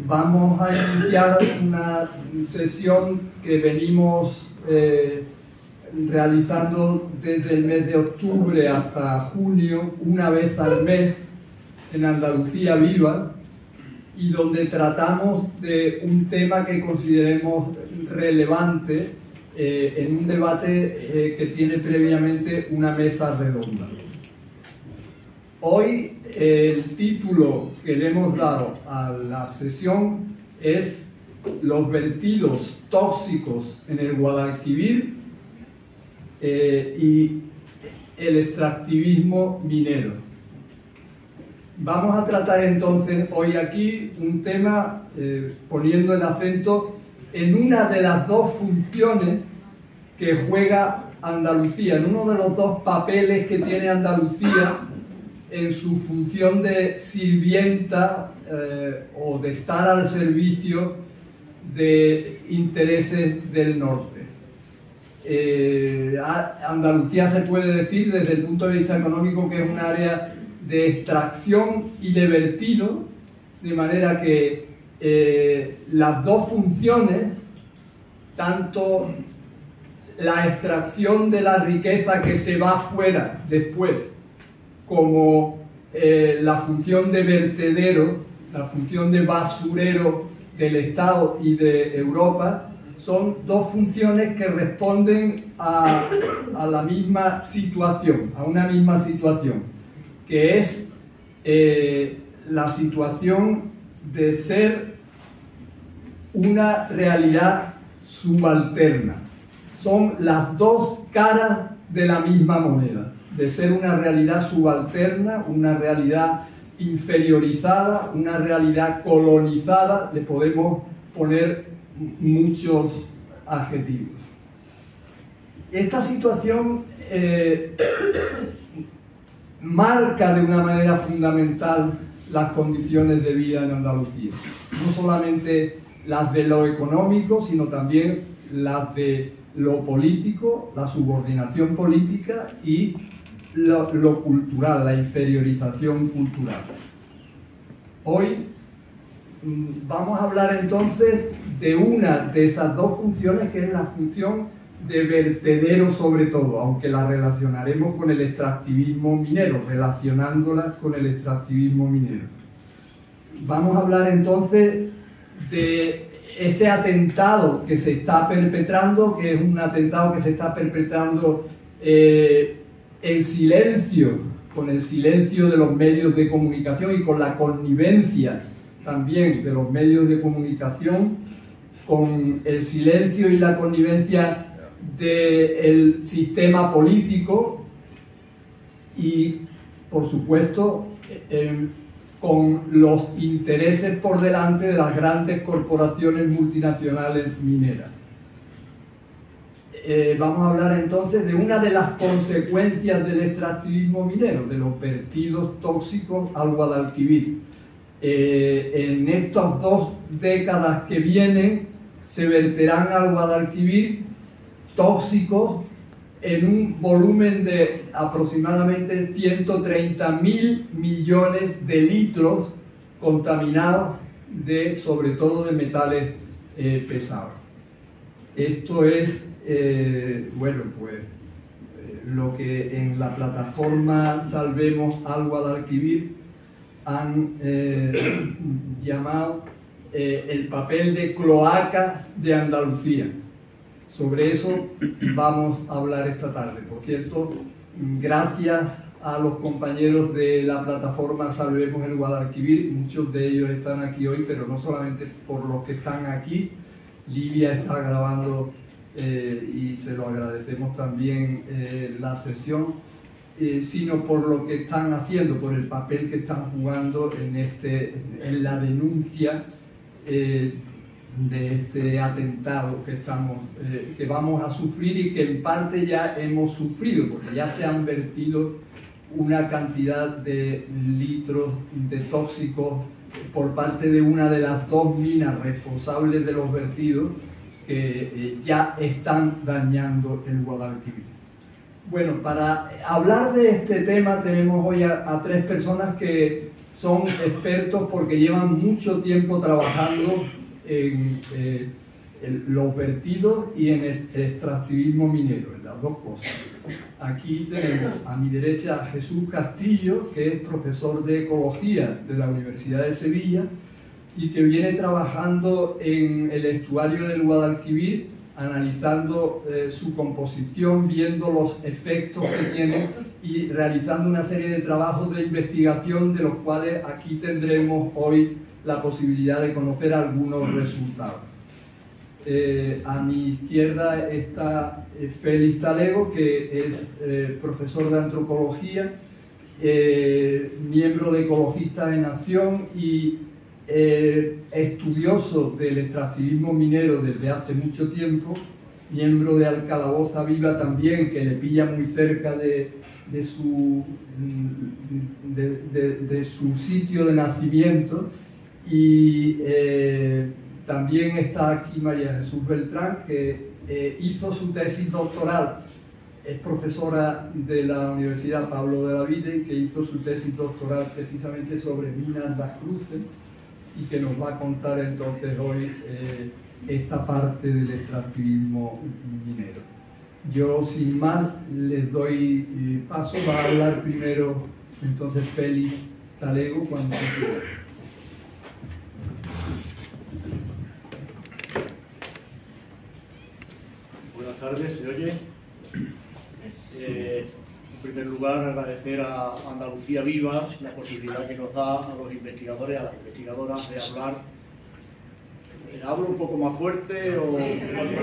Vamos a iniciar una sesión que venimos realizando desde el mes de octubre hasta junio, una vez al mes, en Andalucía Viva, y donde tratamos de un tema que consideremos relevante en un debate que tiene previamente una mesa redonda. Hoy el título que le hemos dado a la sesión es Los vertidos tóxicos en el Guadalquivir y el extractivismo minero. Vamos a tratar entonces hoy aquí un tema poniendo el acento en una de las dos funciones que juega Andalucía, en uno de los dos papeles que tiene Andalucía en su función de sirvienta o de estar al servicio de intereses del norte. Andalucía se puede decir desde el punto de vista económico que es un área de extracción y de vertido, de manera que las dos funciones, tanto la extracción de la riqueza que se va fuera después, como la función de vertedero, la función de basurero del Estado y de Europa, son dos funciones que responden a la misma situación, a una misma situación, que es la situación de ser una realidad subalterna. Son las dos caras de la misma moneda, de ser una realidad subalterna, una realidad inferiorizada, una realidad colonizada. Le podemos poner muchos adjetivos. Esta situación marca de una manera fundamental las condiciones de vida en Andalucía, no solamente las de lo económico, sino también las de lo político, la subordinación política y lo cultural, la inferiorización cultural. Hoy vamos a hablar entonces de una de esas dos funciones, que es la función de vertedero sobre todo, aunque la relacionaremos con el extractivismo minero, relacionándola con el extractivismo minero. Vamos a hablar entonces de ese atentado que se está perpetrando, que es un atentado que se está perpetrando en silencio, con el silencio de los medios de comunicación y con la connivencia también de los medios de comunicación, con el silencio y la connivencia del sistema político y, por supuesto, con los intereses por delante de las grandes corporaciones multinacionales mineras. Vamos a hablar entonces de una de las consecuencias del extractivismo minero, de los vertidos tóxicos al Guadalquivir. En estas 2 décadas que vienen se verterán al Guadalquivir tóxicos en un volumen de aproximadamente 130.000 millones de litros contaminados sobre todo de metales pesados. Esto es lo que en la plataforma Salvemos al Guadalquivir han llamado el papel de cloaca de Andalucía. Sobre eso vamos a hablar esta tarde. Por cierto, gracias a los compañeros de la plataforma Salvemos el Guadalquivir. Muchos de ellos están aquí hoy, pero no solamente por los que están aquí. Livia está grabando y se lo agradecemos también la sesión, sino por lo que están haciendo, por el papel que están jugando en la denuncia de este atentado que vamos a sufrir y que en parte ya hemos sufrido, porque ya se han vertido una cantidad de litros de tóxicos por parte de una de las 2 minas responsables de los vertidos que ya están dañando el Guadalquivir. Bueno, para hablar de este tema tenemos hoy a 3 personas que son expertos porque llevan mucho tiempo trabajando en los vertidos y en el extractivismo minero, en las dos cosas. Aquí tenemos a mi derecha a Jesús Castillo, que es profesor de Ecología de la Universidad de Sevilla y que viene trabajando en el estuario del Guadalquivir, analizando su composición, viendo los efectos que tiene y realizando una serie de trabajos de investigación de los cuales aquí tendremos hoy la posibilidad de conocer algunos resultados. A mi izquierda está Félix Talego, que es profesor de antropología, miembro de Ecologistas en Acción y estudioso del extractivismo minero desde hace mucho tiempo, miembro de Alcalaboza Viva también, que le pilla muy cerca de su sitio de nacimiento, y también está aquí María Jesús Beltrán, que hizo su tesis doctoral, es profesora de la Universidad Pablo de la Ville, que hizo su tesis doctoral precisamente sobre Minas Las Cruces, y que nos va a contar entonces hoy esta parte del extractivismo minero. Yo sin más les doy paso, va a hablar primero entonces Félix Talego cuando se quiera. Buenas tardes, ¿se oye? En primer lugar, agradecer a Andalucía Viva la posibilidad que nos da a los investigadores, a las investigadoras, de hablar. ¿Hablo un poco más fuerte o...?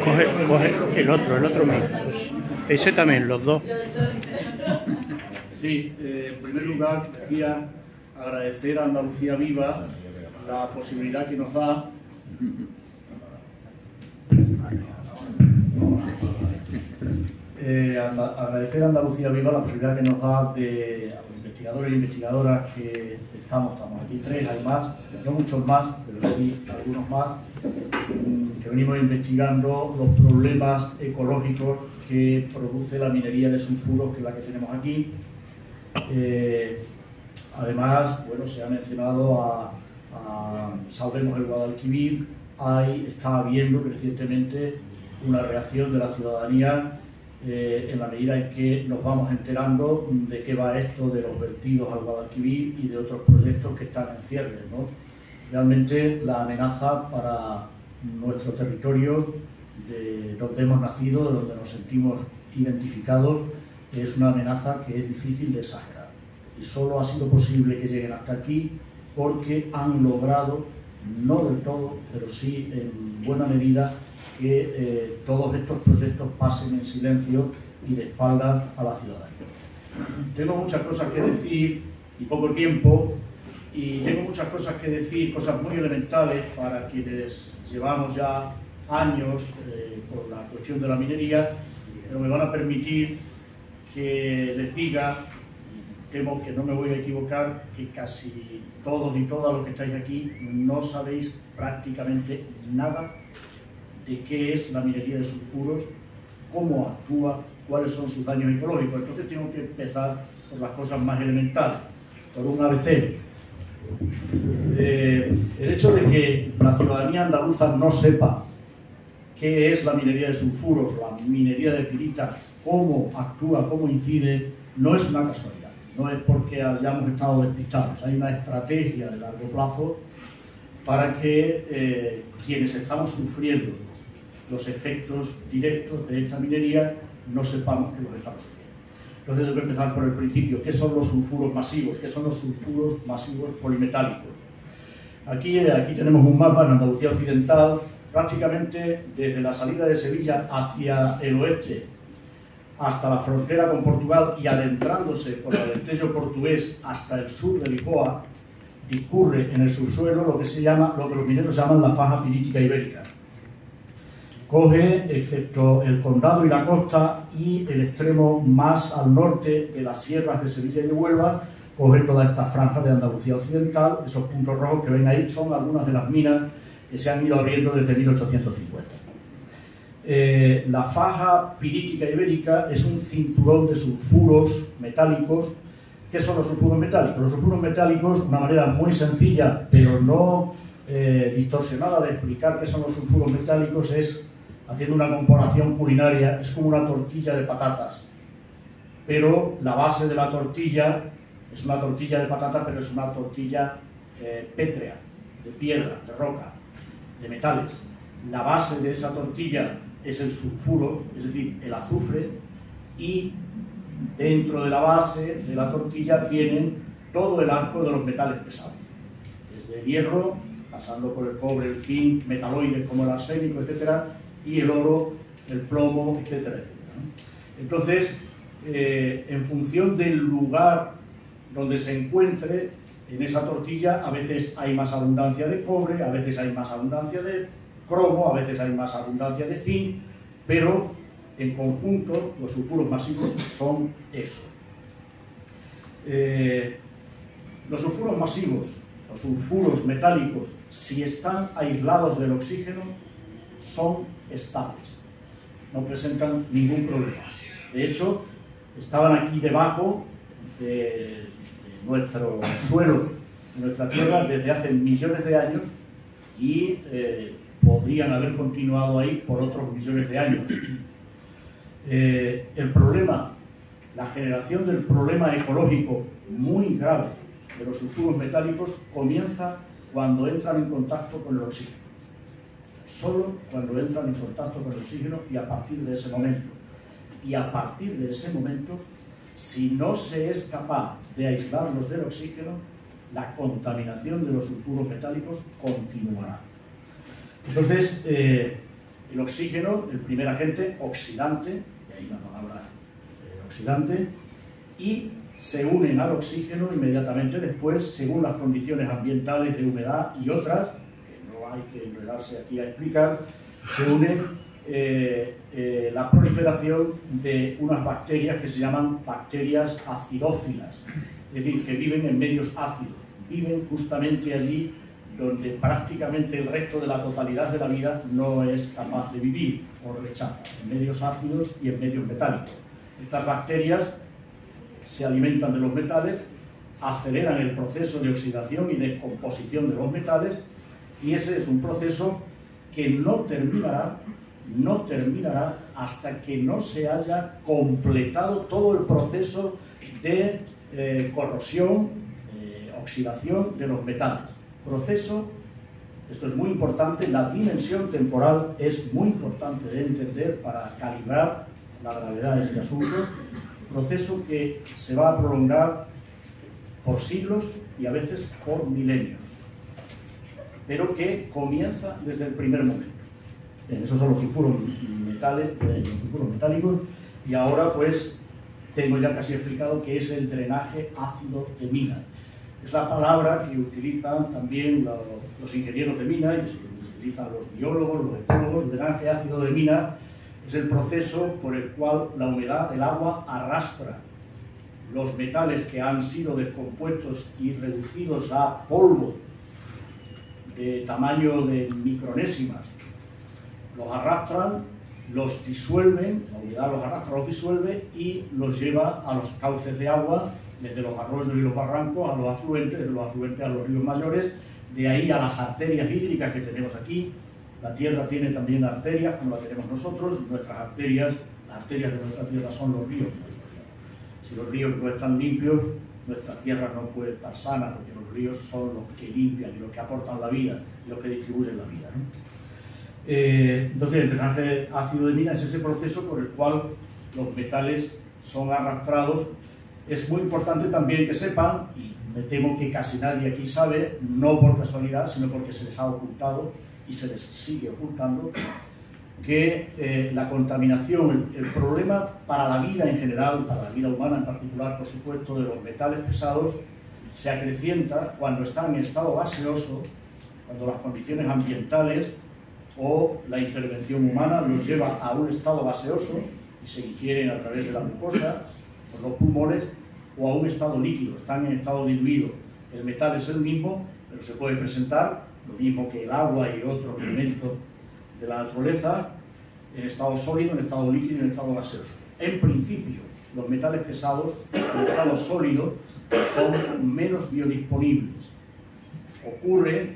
Coge el otro mismo. Pues ese también, los dos. Sí, en primer lugar, decía agradecer a Andalucía Viva la posibilidad que nos da agradecer a Andalucía Viva la posibilidad que nos da a los investigadores e investigadoras que estamos aquí tres, hay más, no muchos más, pero sí algunos más, que venimos investigando los problemas ecológicos que produce la minería de sulfuros, que es la que tenemos aquí. Además, bueno, se ha mencionado a Salvemos el Guadalquivir. Está habiendo recientemente una reacción de la ciudadanía en la medida en que nos vamos enterando de qué va esto de los vertidos al Guadalquivir y de otros proyectos que están en cierre, ¿no? Realmente la amenaza para nuestro territorio, de donde hemos nacido, de donde nos sentimos identificados, es una amenaza que es difícil de exagerar. Y solo ha sido posible que lleguen hasta aquí porque han logrado, no del todo, pero sí en buena medida, que todos estos proyectos pasen en silencio y de espaldas a la ciudadanía. Tengo muchas cosas que decir y poco tiempo, y tengo muchas cosas que decir, cosas muy elementales para quienes llevamos ya años por la cuestión de la minería, pero me van a permitir que les diga, temo que no me voy a equivocar, que casi todos y todas los que estáis aquí no sabéis prácticamente nada de qué es la minería de sulfuros, cómo actúa, cuáles son sus daños ecológicos. Entonces tengo que empezar por las cosas más elementales, por un ABC. El hecho de que la ciudadanía andaluza no sepa qué es la minería de sulfuros, la minería de pirita, cómo actúa, cómo incide, no es una casualidad, no es porque hayamos estado despistados. Hay una estrategia de largo plazo para que quienes estamos sufriendo los efectos directos de esta minería no sepamos que los estamos sufriendo. Entonces tengo que empezar por el principio. ¿Qué son los sulfuros masivos? ¿Qué son los sulfuros masivos polimetálicos? Aquí tenemos un mapa en Andalucía Occidental, prácticamente desde la salida de Sevilla hacia el oeste hasta la frontera con Portugal y adentrándose por el Alentejo portugués hasta el sur de Lisboa, discurre en el subsuelo lo que los mineros llaman la faja pirítica ibérica. Coge, excepto el condado y la costa y el extremo más al norte de las sierras de Sevilla y de Huelva, coge toda esta franja de Andalucía Occidental. Esos puntos rojos que ven ahí son algunas de las minas que se han ido abriendo desde 1850. La faja pirítica ibérica es un cinturón de sulfuros metálicos ¿Qué son los sulfuros metálicos? Los sulfuros metálicos, una manera muy sencilla, pero no distorsionada de explicar qué son los sulfuros metálicos, es, haciendo una comparación culinaria, es como una tortilla de patatas. Pero la base de la tortilla es una tortilla de patatas, pero es una tortilla pétrea, de piedra, de roca, de metales. La base de esa tortilla es el sulfuro, es decir, el azufre, y dentro de la base de la tortilla vienen todo el arco de los metales pesados, desde el hierro, pasando por el cobre, el zinc, metaloides como el arsénico, etcétera, y el oro, el plomo, etcétera, etcétera, ¿no? Entonces, en función del lugar donde se encuentre en esa tortilla, a veces hay más abundancia de cobre, a veces hay más abundancia de cromo, a veces hay más abundancia de zinc, pero en conjunto los sulfuros masivos son eso. Los sulfuros masivos, los sulfuros metálicos, si están aislados del oxígeno, son estables, no presentan ningún problema. De hecho, estaban aquí debajo de nuestro suelo, de nuestra Tierra, desde hace millones de años y podrían haber continuado ahí por otros millones de años. El problema, la generación del problema ecológico muy grave de los sulfuros metálicos comienza cuando entran en contacto con el oxígeno. Solo cuando entran en contacto con el oxígeno y a partir de ese momento. Y a partir de ese momento, si no se es capaz de aislarlos del oxígeno, la contaminación de los sulfuros metálicos continuará. Entonces, el oxígeno, el primer agente oxidante, de ahí la palabra oxidante, y se unen al oxígeno inmediatamente después, según las condiciones ambientales de humedad y otras, que no hay que enredarse aquí a explicar, se unen la proliferación de unas bacterias que se llaman bacterias acidófilas, es decir, que viven en medios ácidos, viven justamente allí donde prácticamente el resto de la totalidad de la vida no es capaz de vivir o rechaza, en medios ácidos y en medios metálicos. Estas bacterias se alimentan de los metales, aceleran el proceso de oxidación y descomposición de los metales, y ese es un proceso que no terminará hasta que no se haya completado todo el proceso de corrosión, oxidación de los metales. Proceso, esto es muy importante, la dimensión temporal es muy importante de entender para calibrar la gravedad de este asunto. Proceso que se va a prolongar por siglos y a veces por milenios, pero que comienza desde el primer momento. Bien, esos son los sulfuros metálicos, y ahora pues tengo ya casi explicado qué es el drenaje ácido de mina. Es la palabra que utilizan también los ingenieros de mina y que utilizan los biólogos, los ecólogos. El drenaje ácido de mina es el proceso por el cual la humedad del agua arrastra los metales que han sido descompuestos y reducidos a polvo de tamaño de micronésimas. Los arrastran, los disuelven, la humedad los arrastra, los disuelve y los lleva a los cauces de agua, desde los arroyos y los barrancos a los afluentes, desde los afluentes a los ríos mayores, de ahí a las arterias hídricas que tenemos aquí. La Tierra tiene también arterias, como la tenemos nosotros, nuestras arterias, las arterias de nuestra Tierra son los ríos. Si los ríos no están limpios, nuestra Tierra no puede estar sana, porque los ríos son los que limpian y los que aportan la vida y los que distribuyen la vida, ¿no? Entonces, el drenaje ácido de mina es ese proceso por el cual los metales son arrastrados. Es muy importante también que sepan, y me temo que casi nadie aquí sabe, no por casualidad, sino porque se les ha ocultado y se les sigue ocultando, que la contaminación, el problema para la vida en general, para la vida humana en particular, por supuesto, de los metales pesados, se acrecienta cuando están en estado gaseoso, cuando las condiciones ambientales o la intervención humana los lleva a un estado gaseoso y se ingieren a través de la mucosa, por los pulmones, o a un estado líquido, están en estado diluido. El metal es el mismo, pero se puede presentar, lo mismo que el agua y otros elementos de la naturaleza, en estado sólido, en estado líquido y en estado gaseoso. En principio, los metales pesados en estado sólido son menos biodisponibles. Ocurre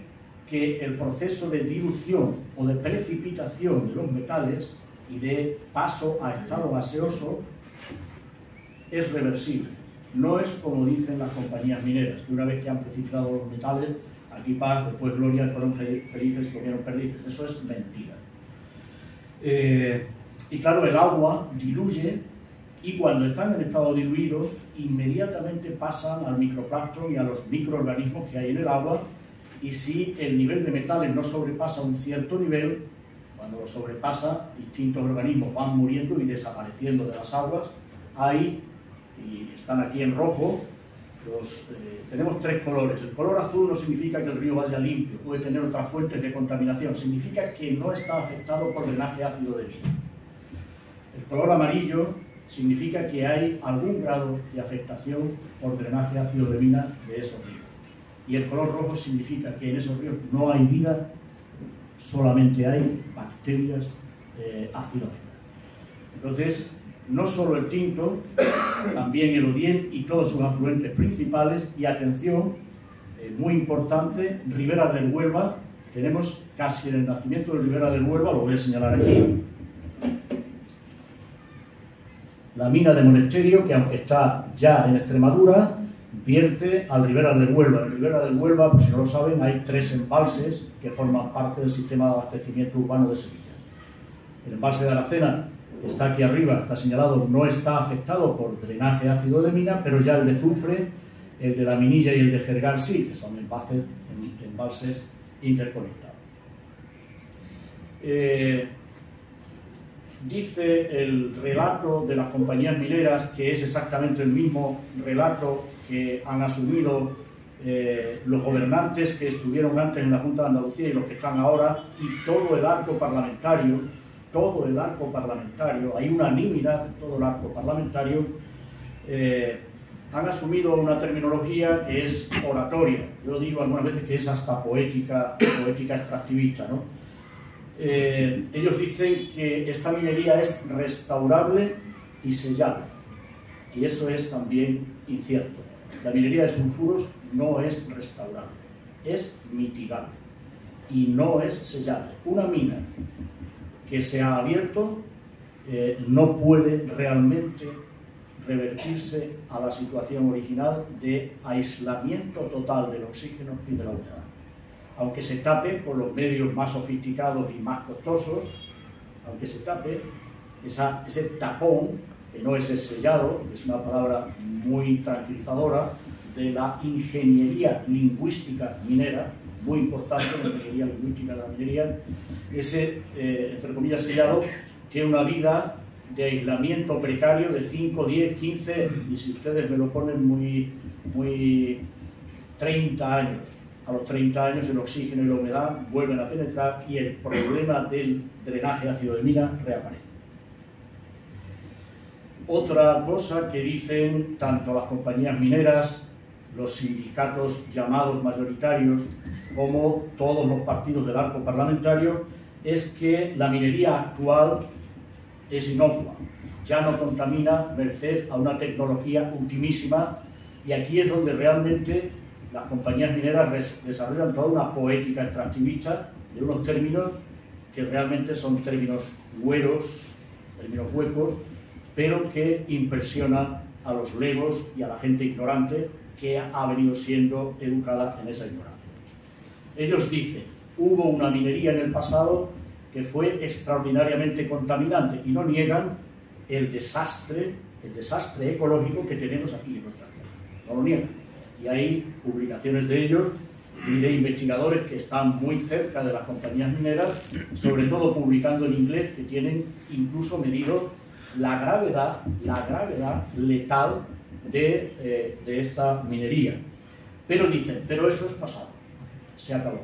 que el proceso de dilución o de precipitación de los metales y de paso a estado gaseoso es reversible. No es como dicen las compañías mineras, que una vez que han precipitado los metales, aquí paz, después gloria, fueron felices y comieron perdices. Eso es mentira. Y claro, el agua diluye, y cuando están en estado diluido, inmediatamente pasan al microplancton y a los microorganismos que hay en el agua, y si el nivel de metales no sobrepasa un cierto nivel, cuando lo sobrepasa, distintos organismos van muriendo y desapareciendo de las aguas. Hay, y están aquí en rojo, tenemos tres colores. El color azul no significa que el río vaya limpio, puede tener otras fuentes de contaminación, significa que no está afectado por drenaje ácido de mina. El color amarillo significa que hay algún grado de afectación por drenaje ácido de mina de esos ríos. Y el color rojo significa que en esos ríos no hay vida, solamente hay bacterias acidófilas. Entonces, no solo el Tinto, también el Odiel y todos sus afluentes principales. Y atención, muy importante, Ribera del Huelva. Tenemos casi en el nacimiento de Ribera del Huelva, lo voy a señalar aquí, la mina de Monesterio, que aunque está ya en Extremadura, vierte al Ribera del Huelva. En Ribera del Huelva, por si no lo saben, hay 3 embalses que forman parte del sistema de abastecimiento urbano de Sevilla. El embalse de Aracena, que está aquí arriba, está señalado, no está afectado por drenaje ácido de mina, pero ya el de Zufre, el de La Minilla y el de Jergal sí, que son embalses interconectados. Dice el relato de las compañías mineras, que es exactamente el mismo relato que han asumido los gobernantes que estuvieron antes en la Junta de Andalucía y los que están ahora, y todo el arco parlamentario, hay unanimidad en todo el arco parlamentario, han asumido una terminología que es oratoria. Yo digo algunas veces que es hasta poética extractivista, ¿no? Ellos dicen que esta minería es restaurable y sellable, y eso es también incierto. La minería de sulfuros no es restaurable, es mitigable y no es sellable. Una mina que se ha abierto no puede realmente revertirse a la situación original de aislamiento total del oxígeno y de la humedad. Aunque se tape por los medios más sofisticados y más costosos, aunque se tape, ese tapón, que no es el sellado, es una palabra muy tranquilizadora, de la ingeniería lingüística minera, muy importante la ingeniería lingüística de la minería, ese, entre comillas, sellado, tiene una vida de aislamiento precario de 5, 10, 15, y si ustedes me lo ponen muy 30 años. A los 30 años el oxígeno y la humedad vuelven a penetrar y el problema del drenaje ácido de mina reaparece. Otra cosa que dicen tanto las compañías mineras, los sindicatos llamados mayoritarios, como todos los partidos del arco parlamentario, es que la minería actual es inocua, ya no contamina merced a una tecnología ultimísima, y aquí es donde realmente las compañías mineras desarrollan toda una poética extractivista de unos términos que realmente son términos hueros, términos huecos, pero que impresionan a los legos y a la gente ignorante que ha venido siendo educada en esa ignorancia. Ellos dicen, hubo una minería en el pasado que fue extraordinariamente contaminante, y no niegan el desastre ecológico que tenemos aquí en nuestra tierra, no lo niegan. Y hay publicaciones de ellos y de investigadores que están muy cerca de las compañías mineras, sobre todo publicando en inglés, que tienen incluso medido la gravedad letal de esta minería. Pero dicen, pero eso es pasado, se acabó.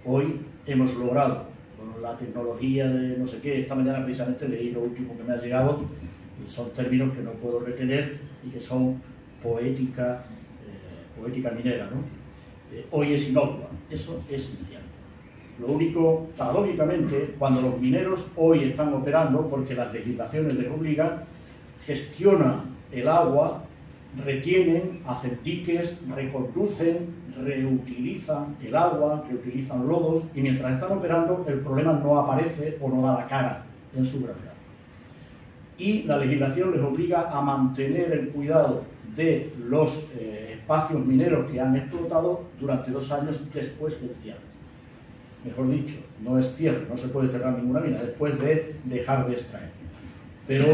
Hoy hemos logrado, con la tecnología de no sé qué, esta mañana precisamente leí lo último que me ha llegado, y son términos que no puedo retener y que son poética minera, ¿no? Hoy es inocua, eso es incierto. Lo único, paradójicamente, cuando los mineros hoy están operando, porque las legislaciones les obligan, gestiona el agua, retienen, hacen diques, reconducen, reutilizan el agua, reutilizan lodos, y mientras están operando el problema no aparece o no da la cara en su gravedad. Y la legislación les obliga a mantener el cuidado de los espacios mineros que han explotado durante 2 años después del cierre. Mejor dicho, no es cierre, no se puede cerrar ninguna mina después de dejar de extraer. Pero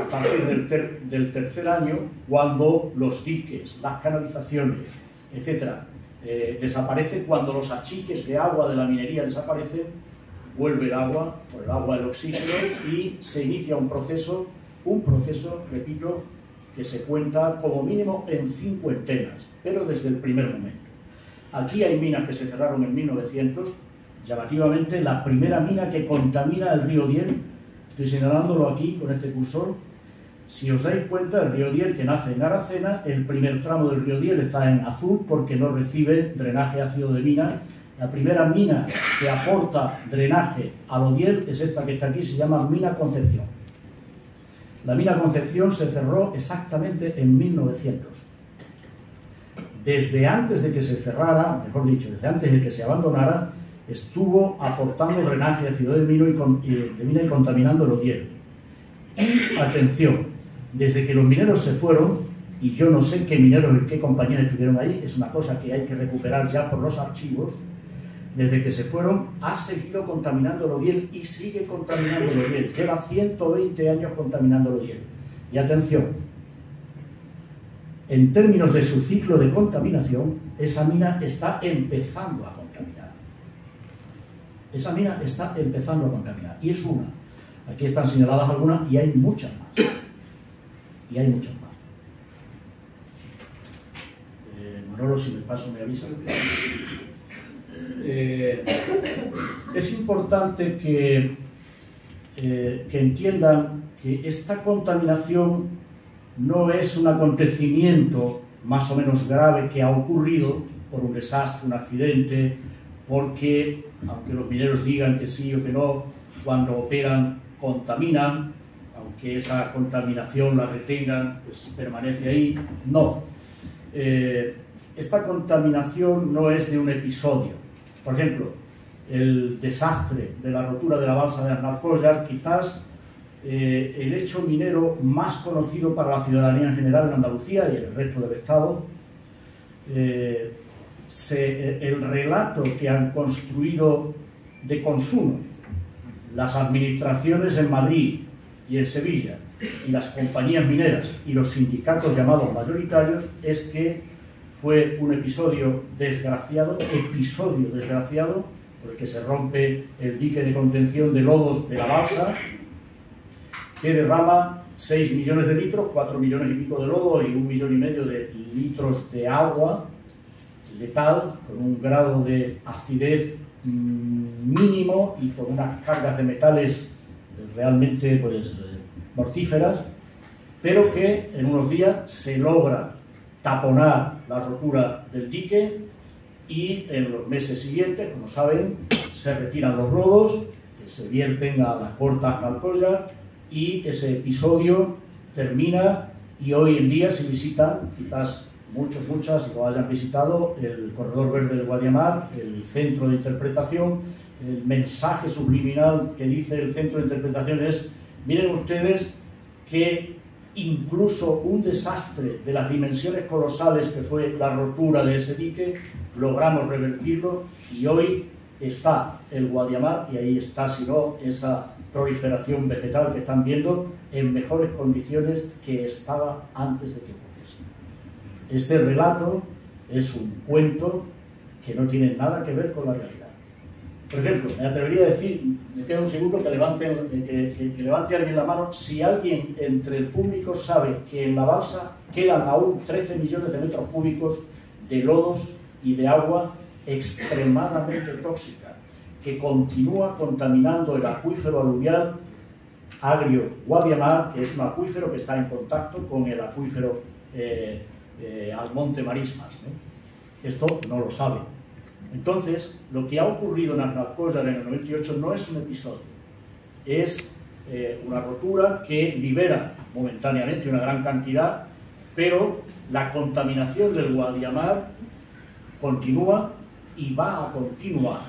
a partir del tercer año, cuando los diques, las canalizaciones, etcétera, desaparecen, cuando los achiques de agua de la minería desaparecen, vuelve el agua, por el agua el oxígeno, y se inicia un proceso, repito, que se cuenta como mínimo en 50, pero desde el primer momento. Aquí hay minas que se cerraron en 1900, llamativamente la primera mina que contamina el río Diel, estoy señalándolo aquí con este cursor. Si os dais cuenta, el río Diel, que nace en Aracena, el primer tramo del río Diel está en azul porque no recibe drenaje ácido de mina. La primera mina que aporta drenaje al Odiel es esta que está aquí, se llama Mina Concepción. La mina Concepción se cerró exactamente en 1900. Desde antes de que se cerrara, mejor dicho, desde antes de que se abandonara, estuvo aportando drenaje ácido de mina y contaminando el Odiel. Y atención, desde que los mineros se fueron, y yo no sé qué mineros y qué compañías estuvieron ahí, es una cosa que hay que recuperar ya por los archivos, desde que se fueron ha seguido contaminando el Odiel y sigue contaminando el Odiel. Lleva 120 años contaminando el Odiel. Y atención, en términos de su ciclo de contaminación, esa mina está empezando a contaminar. Esa mina está empezando a contaminar. Y es una. Aquí están señaladas algunas y hay muchas más. Y hay muchas más. Manolo, si me paso, me avisa. Es importante que entiendan que esta contaminación no es un acontecimiento más o menos grave que ha ocurrido por un desastre, un accidente, porque, aunque los mineros digan que sí o que no, cuando operan contaminan, aunque esa contaminación la retengan, pues permanece ahí. No. Esta contaminación no es de un episodio. Por ejemplo, el desastre de la rotura de la balsa de Arnalcollar, quizás el hecho minero más conocido para la ciudadanía en general en Andalucía y en el resto del Estado. El relato que han construido de consumo las administraciones en Madrid y en Sevilla, y las compañías mineras y los sindicatos llamados mayoritarios, es que fue un episodio desgraciado, porque se rompe el dique de contención de lodos de la balsa, que derrama 6 millones de litros, 4 millones y pico de lodo y 1,5 millones de litros de agua letal, con un grado de acidez mínimo y con unas cargas de metales realmente mortíferas, pero que en unos días se logra taponar la rotura del dique y en los meses siguientes, como saben, se retiran los lodos, que se vierten a la corta Arnalcollar, y ese episodio termina. Y hoy en día, si visitan, quizás muchas lo hayan visitado, el corredor verde del Guadiamar, el centro de interpretación, el mensaje subliminal que dice el centro de interpretación es: miren ustedes que incluso un desastre de las dimensiones colosales que fue la rotura de ese dique, logramos revertirlo, y hoy está el Guadiamar, y ahí está, si no, esa proliferación vegetal que están viendo, en mejores condiciones que estaba antes de que ocurriese. Este relato es un cuento que no tiene nada que ver con la realidad. Por ejemplo, me atrevería a decir, me queda un segundo, que levante alguien la mano, si alguien entre el público sabe que en la balsa quedan aún 13 millones de metros cúbicos de lodos y de agua extremadamente tóxica, que continúa contaminando el acuífero aluvial agrio Guadiamar, que es un acuífero que está en contacto con el acuífero Almonte Marismas, ¿no? Esto no lo sabe. Entonces, lo que ha ocurrido en Arnalcollar en el 98 no es un episodio, es una rotura que libera momentáneamente una gran cantidad, pero la contaminación del Guadiamar continúa y va a continuar.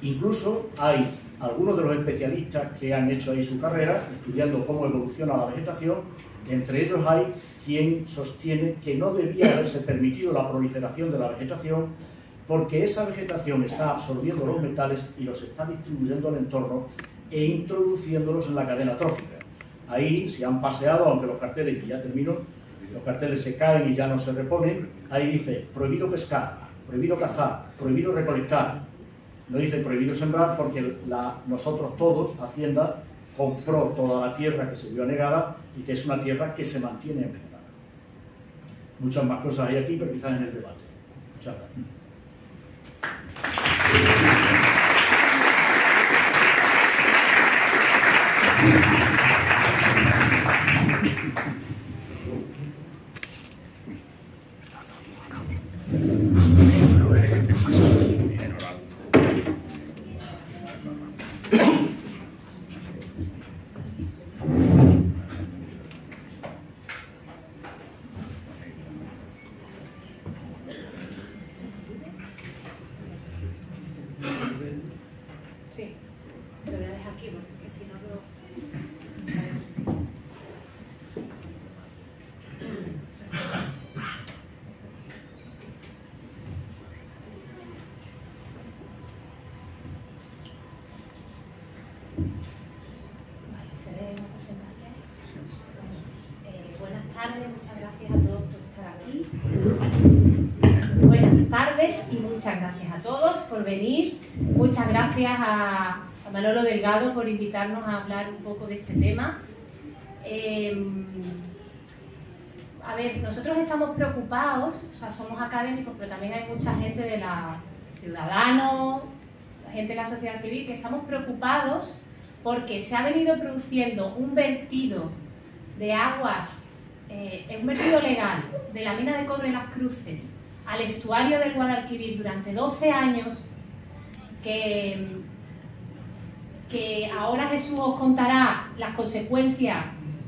Incluso hay algunos de los especialistas que han hecho ahí su carrera, estudiando cómo evoluciona la vegetación. Entre ellos hay quien sostiene que no debía haberse permitido la proliferación de la vegetación, porque esa vegetación está absorbiendo los metales y los está distribuyendo al entorno e introduciéndolos en la cadena trófica. Ahí, si han paseado, aunque los carteles, y ya termino, los carteles se caen y ya no se reponen, ahí dice prohibido pescar, prohibido cazar, prohibido recolectar. No dice prohibido sembrar porque nosotros todos, Hacienda, compró toda la tierra que se vio anegada y que es una tierra que se mantiene envenenada. Muchas más cosas hay aquí, pero quizás en el debate. Muchas gracias. Sí, lo voy a dejar aquí porque si no lo... Vale, se ve una presentación. Buenas tardes, muchas gracias a todos por estar aquí. Buenas tardes y muchas gracias a todos por venir. Muchas gracias a Manolo Delgado por invitarnos a hablar un poco de este tema. A ver, nosotros estamos preocupados, o sea, somos académicos, pero también hay mucha gente de la ciudadanos, gente de la sociedad civil, que estamos preocupados porque se ha venido produciendo un vertido de aguas, un vertido legal de la mina de cobre Las Cruces al estuario del Guadalquivir durante 12 años, que ahora Jesús os contará las consecuencias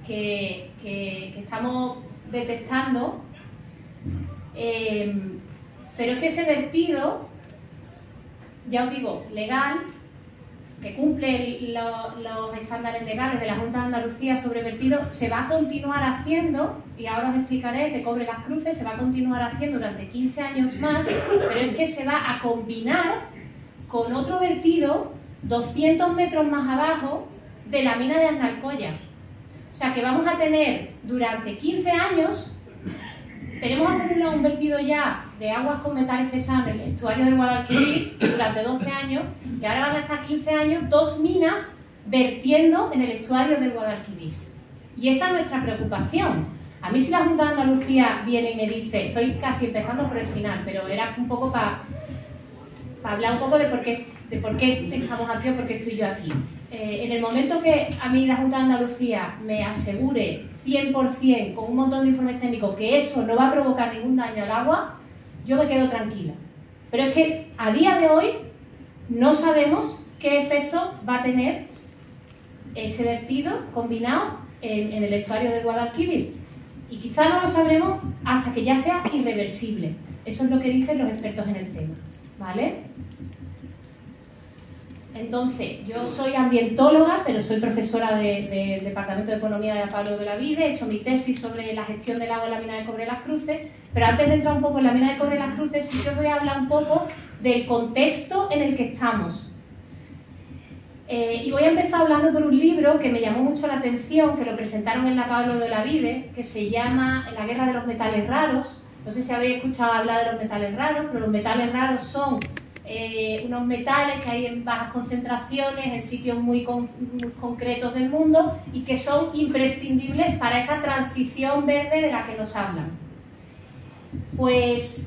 que estamos detectando, pero es que ese vertido, ya os digo, legal, que cumple los estándares legales de la Junta de Andalucía sobre vertido, se va a continuar haciendo, y ahora os explicaré, de cobre Las Cruces, se va a continuar haciendo durante 15 años más, pero es que se va a combinar con otro vertido 200 metros más abajo de la mina de Aznalcóllar. O sea que vamos a tener durante 15 años, tenemos acumulado un vertido ya de aguas con metales pesados en el estuario del Guadalquivir durante 12 años, y ahora van a estar 15 años 2 minas vertiendo en el estuario del Guadalquivir. Y esa es nuestra preocupación. A mí, si la Junta de Andalucía viene y me dice, estoy casi empezando por el final, pero era un poco para hablar un poco de por qué estamos aquí o por qué estoy yo aquí. En el momento que a mí la Junta de Andalucía me asegure 100% con un montón de informes técnicos que eso no va a provocar ningún daño al agua, yo me quedo tranquila. Pero es que a día de hoy no sabemos qué efecto va a tener ese vertido combinado en el estuario del Guadalquivir. Y quizá no lo sabremos hasta que ya sea irreversible. Eso es lo que dicen los expertos en el tema, ¿vale? Entonces, yo soy ambientóloga, pero soy profesora del Departamento de Economía de Pablo de Olavide, he hecho mi tesis sobre la gestión del agua en la mina de cobre Las Cruces, pero antes de entrar un poco en la mina de cobre Las Cruces, sí que os voy a hablar un poco del contexto en el que estamos. Y voy a empezar hablando por un libro que me llamó mucho la atención, que lo presentaron en la Pablo de Olavide, que se llama La guerra de los metales raros. No sé si habéis escuchado hablar de los metales raros, pero los metales raros son unos metales que hay en bajas concentraciones en sitios muy concretos del mundo y que son imprescindibles para esa transición verde de la que nos hablan. Pues,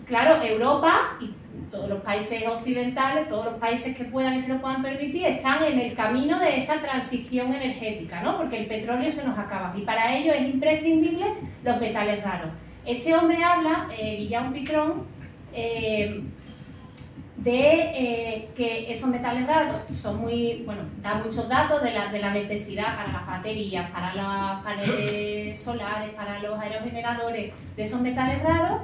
claro, Europa y todos los países occidentales, todos los países que puedan y se lo puedan permitir, están en el camino de esa transición energética, ¿no? Porque el petróleo se nos acaba y para ello es imprescindible los metales raros. Este hombre habla, Guillaume Pitron, de que esos metales raros son muy, bueno, da muchos datos de la necesidad para las baterías, para los paneles solares, para los aerogeneradores de esos metales raros,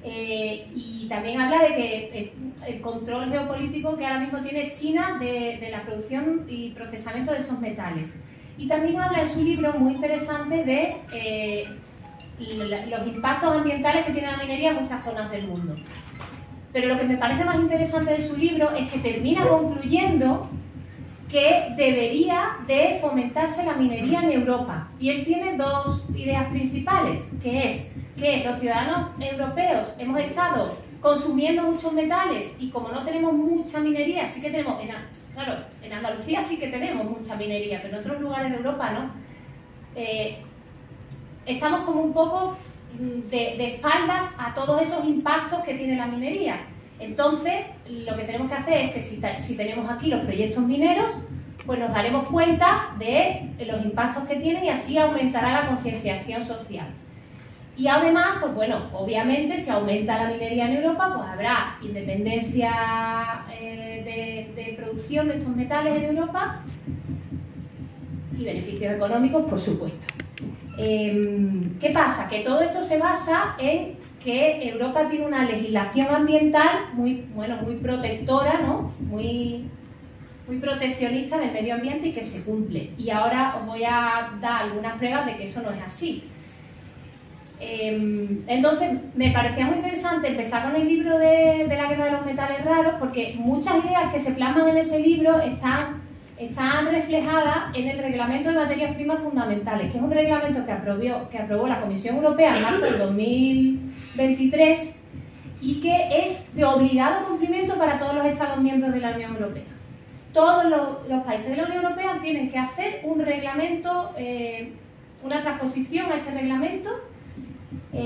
y también habla de que el control geopolítico que ahora mismo tiene China de la producción y procesamiento de esos metales. Y también habla en su libro, muy interesante, de los impactos ambientales que tiene la minería en muchas zonas del mundo. Pero lo que me parece más interesante de su libro es que termina concluyendo que debería de fomentarse la minería en Europa. Y él tiene dos ideas principales, que es que los ciudadanos europeos hemos estado consumiendo muchos metales y como no tenemos mucha minería, sí que tenemos, claro, en Andalucía sí que tenemos mucha minería, pero en otros lugares de Europa no. Estamos como un poco de espaldas a todos esos impactos que tiene la minería. Entonces, lo que tenemos que hacer es que si tenemos aquí los proyectos mineros, pues nos daremos cuenta de los impactos que tienen y así aumentará la concienciación social. Y además, pues bueno, obviamente si aumenta la minería en Europa, pues habrá independencia de producción de estos metales en Europa y beneficios económicos, por supuesto. ¿Qué pasa? Que todo esto se basa en que Europa tiene una legislación ambiental muy protectora, ¿no? Muy proteccionista del medio ambiente y que se cumple. Y ahora os voy a dar algunas pruebas de que eso no es así. Entonces, me parecía muy interesante empezar con el libro de la guerra de los metales raros, porque muchas ideas que se plasman en ese libro están reflejadas en el Reglamento de Materias Primas Fundamentales, que es un reglamento que aprobó la Comisión Europea en marzo del 2023 y que es de obligado cumplimiento para todos los Estados miembros de la Unión Europea. Todos los países de la Unión Europea tienen que hacer un reglamento, una transposición a este reglamento, y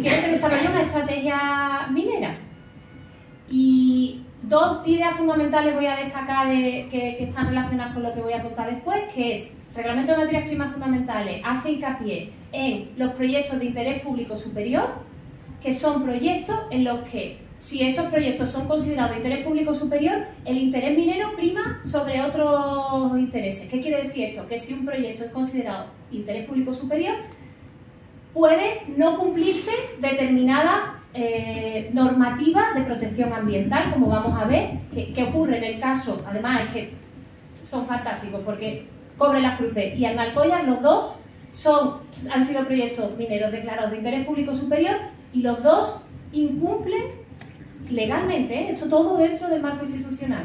tienen que desarrollar una estrategia minera. Y dos ideas fundamentales voy a destacar que están relacionadas con lo que voy a contar después, que es Reglamento de Materias Primas Fundamentales hace hincapié en los proyectos de interés público superior, que son proyectos en los que, si esos proyectos son considerados de interés público superior, el interés minero prima sobre otros intereses. ¿Qué quiere decir esto? Que si un proyecto es considerado de interés público superior, puede no cumplirse determinada normativa de protección ambiental, como vamos a ver, que ocurre en el caso, además es que son fantásticos, porque Cobre las Cruces y Almalcoya, los dos han sido proyectos mineros declarados de interés público superior y los dos incumplen legalmente, esto todo dentro del marco institucional.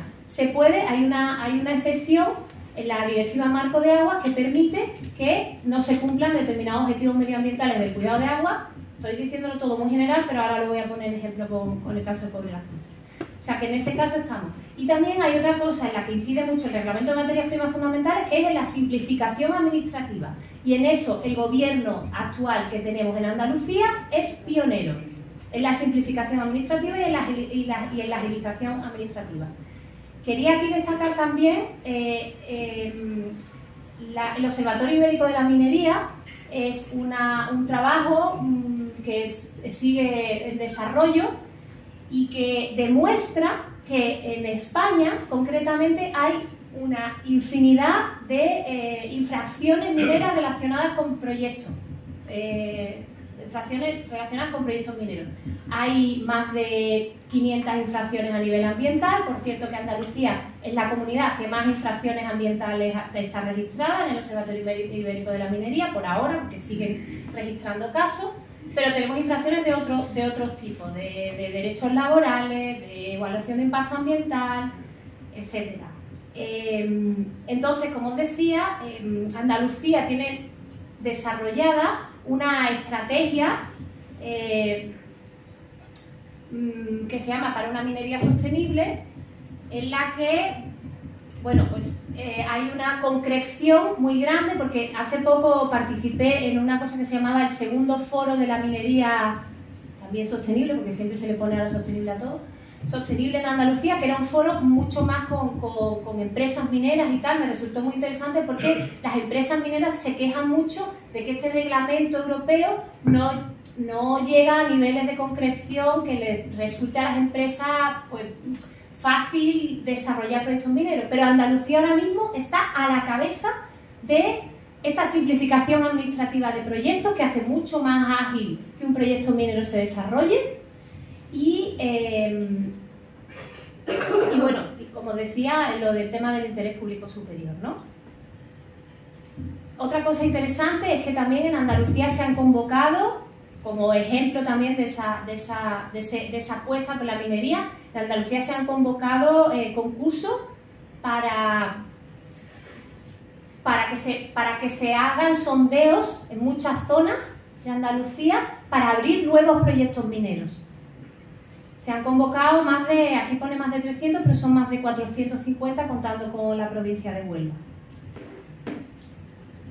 Hay una excepción en la Directiva Marco de Agua que permite que no se cumplan determinados objetivos medioambientales del cuidado de agua. Estoy diciéndolo todo muy general, pero ahora lo voy a poner ejemplo con el caso de Cobre las Cruces. O sea que en ese caso estamos. Y también hay otra cosa en la que incide mucho el Reglamento de Materias Primas Fundamentales, que es en la simplificación administrativa. Y en eso el gobierno actual que tenemos en Andalucía es pionero, en la simplificación administrativa y en la agilización administrativa. Quería aquí destacar también el Observatorio Ibérico de la Minería. Es un trabajo que sigue en desarrollo y que demuestra que en España, concretamente, hay una infinidad de infracciones mineras relacionadas con proyectos. Infracciones relacionadas con proyectos mineros. Hay más de 500 infracciones a nivel ambiental. Por cierto que Andalucía es la comunidad que más infracciones ambientales está registrada en el Observatorio Ibérico de la Minería, por ahora, porque siguen registrando casos. Pero tenemos infracciones de otros tipos, de derechos laborales, de evaluación de impacto ambiental, etc. Entonces, como os decía, Andalucía tiene desarrollada una estrategia que se llama Para una minería sostenible, en la que, bueno, pues hay una concreción muy grande, porque hace poco participé en una cosa que se llamaba el segundo foro de la minería, también sostenible, porque siempre se le pone ahora sostenible a todo, sostenible en Andalucía, que era un foro mucho más con empresas mineras y tal. Me resultó muy interesante porque las empresas mineras se quejan mucho de que este reglamento europeo no llega a niveles de concreción que les resulte a las empresas pues, fácil desarrollar proyectos mineros. Pero Andalucía ahora mismo está a la cabeza de esta simplificación administrativa de proyectos que hace mucho más ágil que un proyecto minero se desarrolle. Y bueno, como decía, lo del tema del interés público superior, ¿no? Otra cosa interesante es que también en Andalucía se han convocado, como ejemplo también de esa apuesta por la minería, en Andalucía se han convocado concursos para que se hagan sondeos en muchas zonas de Andalucía para abrir nuevos proyectos mineros. Se han convocado aquí pone más de 300, pero son más de 450 contando con la provincia de Huelva.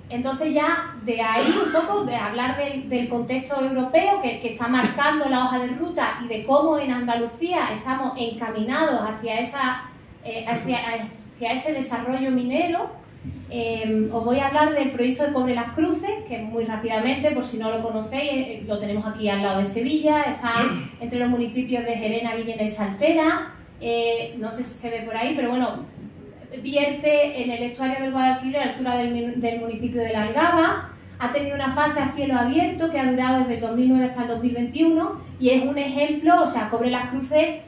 Entonces ya de ahí un poco de hablar del contexto europeo que está marcando la hoja de ruta y de cómo en Andalucía estamos encaminados hacia ese desarrollo minero. Os voy a hablar del proyecto de Cobre Las Cruces, que muy rápidamente, por si no lo conocéis, lo tenemos aquí al lado de Sevilla, está entre los municipios de Gerena, Guillena y Saltera, no sé si se ve por ahí, pero bueno, vierte en el estuario del Guadalquivir a la altura del municipio de La Algaba, ha tenido una fase a cielo abierto que ha durado desde el 2009 hasta el 2021 y es un ejemplo, o sea, Cobre Las Cruces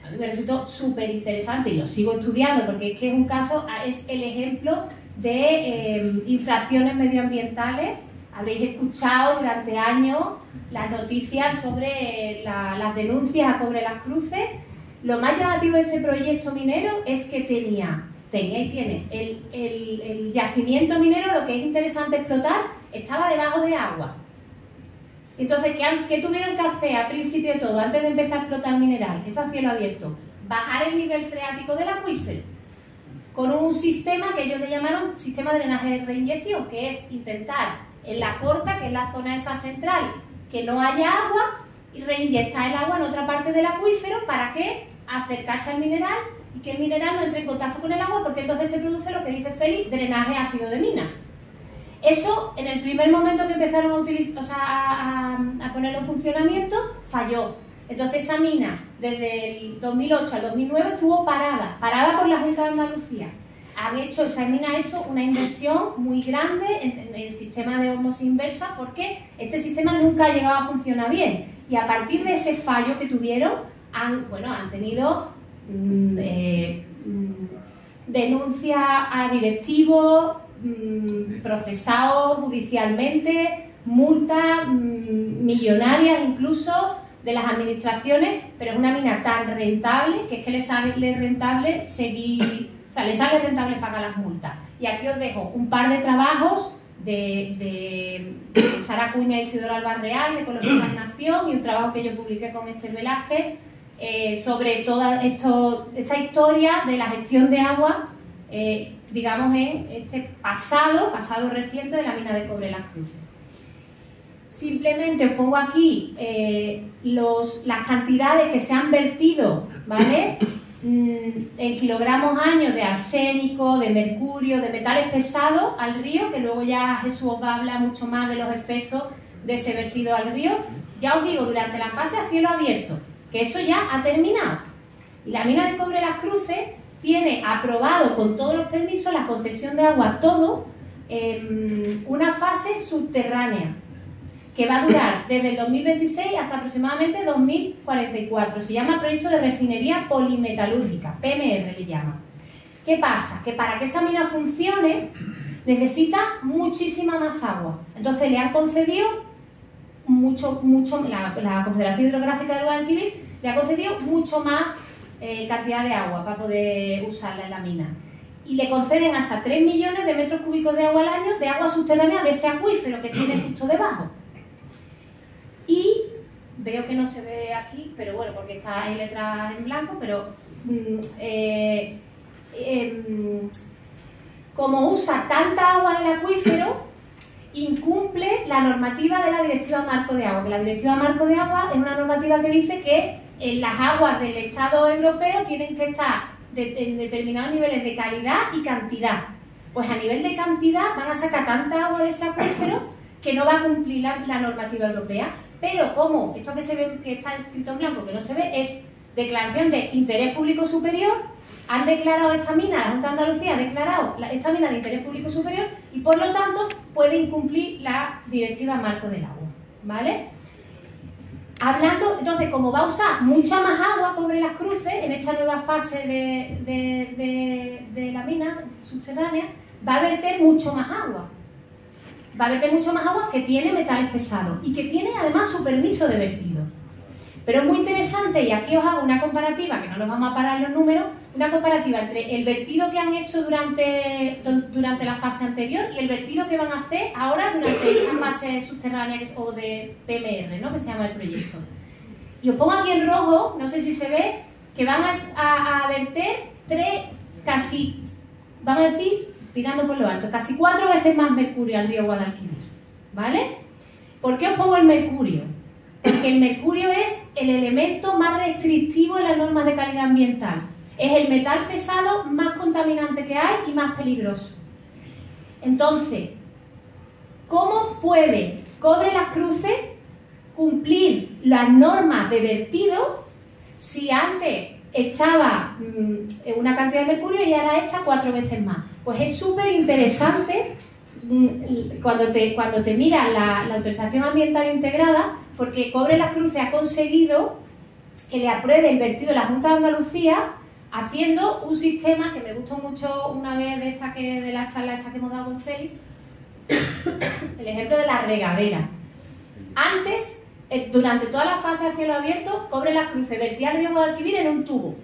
a mí me resultó súper interesante y lo sigo estudiando porque es que es un caso, es el ejemplo de infracciones medioambientales. Habréis escuchado durante años las noticias sobre las denuncias a Cobre Las Cruces. Lo más llamativo de este proyecto minero es que tenía y tiene el yacimiento minero, lo que es interesante explotar, estaba debajo de agua. Entonces, ¿qué tuvieron que hacer al principio de todo, antes de empezar a explotar mineral? Esto a cielo abierto. Bajar el nivel freático del acuífero con un sistema que ellos le llamaron sistema de drenaje de reinyección, que es intentar en la corta, que es la zona esa central, que no haya agua y reinyectar el agua en otra parte del acuífero para que acercarse al mineral y que el mineral no entre en contacto con el agua, porque entonces se produce lo que dice Félix, drenaje ácido de minas. Eso, en el primer momento que empezaron a utilizar, o sea, a ponerlo en funcionamiento, falló. Entonces esa mina, desde el 2008 al 2009, estuvo parada por la Junta de Andalucía. Esa mina ha hecho una inversión muy grande en el sistema de ósmosis inversa porque este sistema nunca ha llegado a funcionar bien. Y a partir de ese fallo que tuvieron, han tenido denuncias a directivos, procesados judicialmente, multas millonarias incluso de las administraciones, pero es una mina tan rentable que es que les sale rentable pagar las multas. Y aquí os dejo un par de trabajos de Sara Cuña y Isidoro Albarreal, de Ecología de Nación, y un trabajo que yo publiqué con Esther Velázquez sobre toda esta historia de la gestión de agua, digamos, en este pasado reciente de la mina de Cobre Las Cruces. Simplemente os pongo aquí las cantidades que se han vertido, ¿vale? En kilogramos años de arsénico, de mercurio, de metales pesados al río, que luego ya Jesús os va a hablar mucho más de los efectos de ese vertido al río. Ya os digo, durante la fase a cielo abierto, que eso ya ha terminado. Y la mina de Cobre Las Cruces tiene aprobado con todos los permisos, la concesión de agua, todo, una fase subterránea que va a durar desde el 2026 hasta aproximadamente 2044. Se llama Proyecto de Refinería Polimetalúrgica, PMR le llama. ¿Qué pasa? Que para que esa mina funcione necesita muchísima más agua. Entonces le han concedido la Confederación Hidrográfica del Guadalquivir le ha concedido mucho más cantidad de agua para poder usarla en la mina. Y le conceden hasta 3 millones de metros cúbicos de agua al año de agua subterránea de ese acuífero que tiene justo debajo. Y veo que no se ve aquí, pero bueno, porque está en letras en blanco, pero como usa tanta agua del acuífero, incumple la normativa de la Directiva Marco de Agua. Que la Directiva Marco de Agua es una normativa que dice que las aguas del Estado europeo tienen que estar en determinados niveles de calidad y cantidad. Pues a nivel de cantidad van a sacar tanta agua de ese acuífero que no va a cumplir la normativa europea. Pero como esto que se ve, que está escrito en blanco, que no se ve, es declaración de interés público superior, han declarado esta mina, la Junta de Andalucía ha declarado esta mina de interés público superior y por lo tanto puede incumplir la directiva marco del agua, ¿vale? Hablando, entonces, como va a usar mucha más agua Cobre Las Cruces en esta nueva fase de la mina subterránea, va a verter mucho más agua. Va a verter mucho más agua que tiene metales pesados y que tiene además su permiso de vertido. Pero es muy interesante, y aquí os hago una comparativa, que no nos vamos a parar en los números, una comparativa entre el vertido que han hecho durante la fase anterior y el vertido que van a hacer ahora durante esta fase subterránea o de PMR, ¿no?, que se llama el proyecto. Y os pongo aquí en rojo, no sé si se ve, que van a verter casi, vamos a decir, tirando por lo alto, casi 4 veces más mercurio al río Guadalquivir, ¿vale? ¿Por qué os pongo el mercurio? Porque el mercurio es el elemento más restrictivo en las normas de calidad ambiental. Es el metal pesado más contaminante que hay y más peligroso. Entonces, ¿cómo puede Cobre Las Cruces cumplir las normas de vertido si antes echaba una cantidad de mercurio y ahora echa 4 veces más? Pues es súper interesante cuando te miras la autorización ambiental integrada, porque Cobre Las Cruces ha conseguido que le apruebe el vertido la Junta de Andalucía haciendo un sistema que me gustó mucho una vez de la charla esta que hemos dado con Félix, el ejemplo de la regadera. Antes, durante toda la fase de cielo abierto, Cobre Las Cruces vertía el río Guadalquivir en un tubo.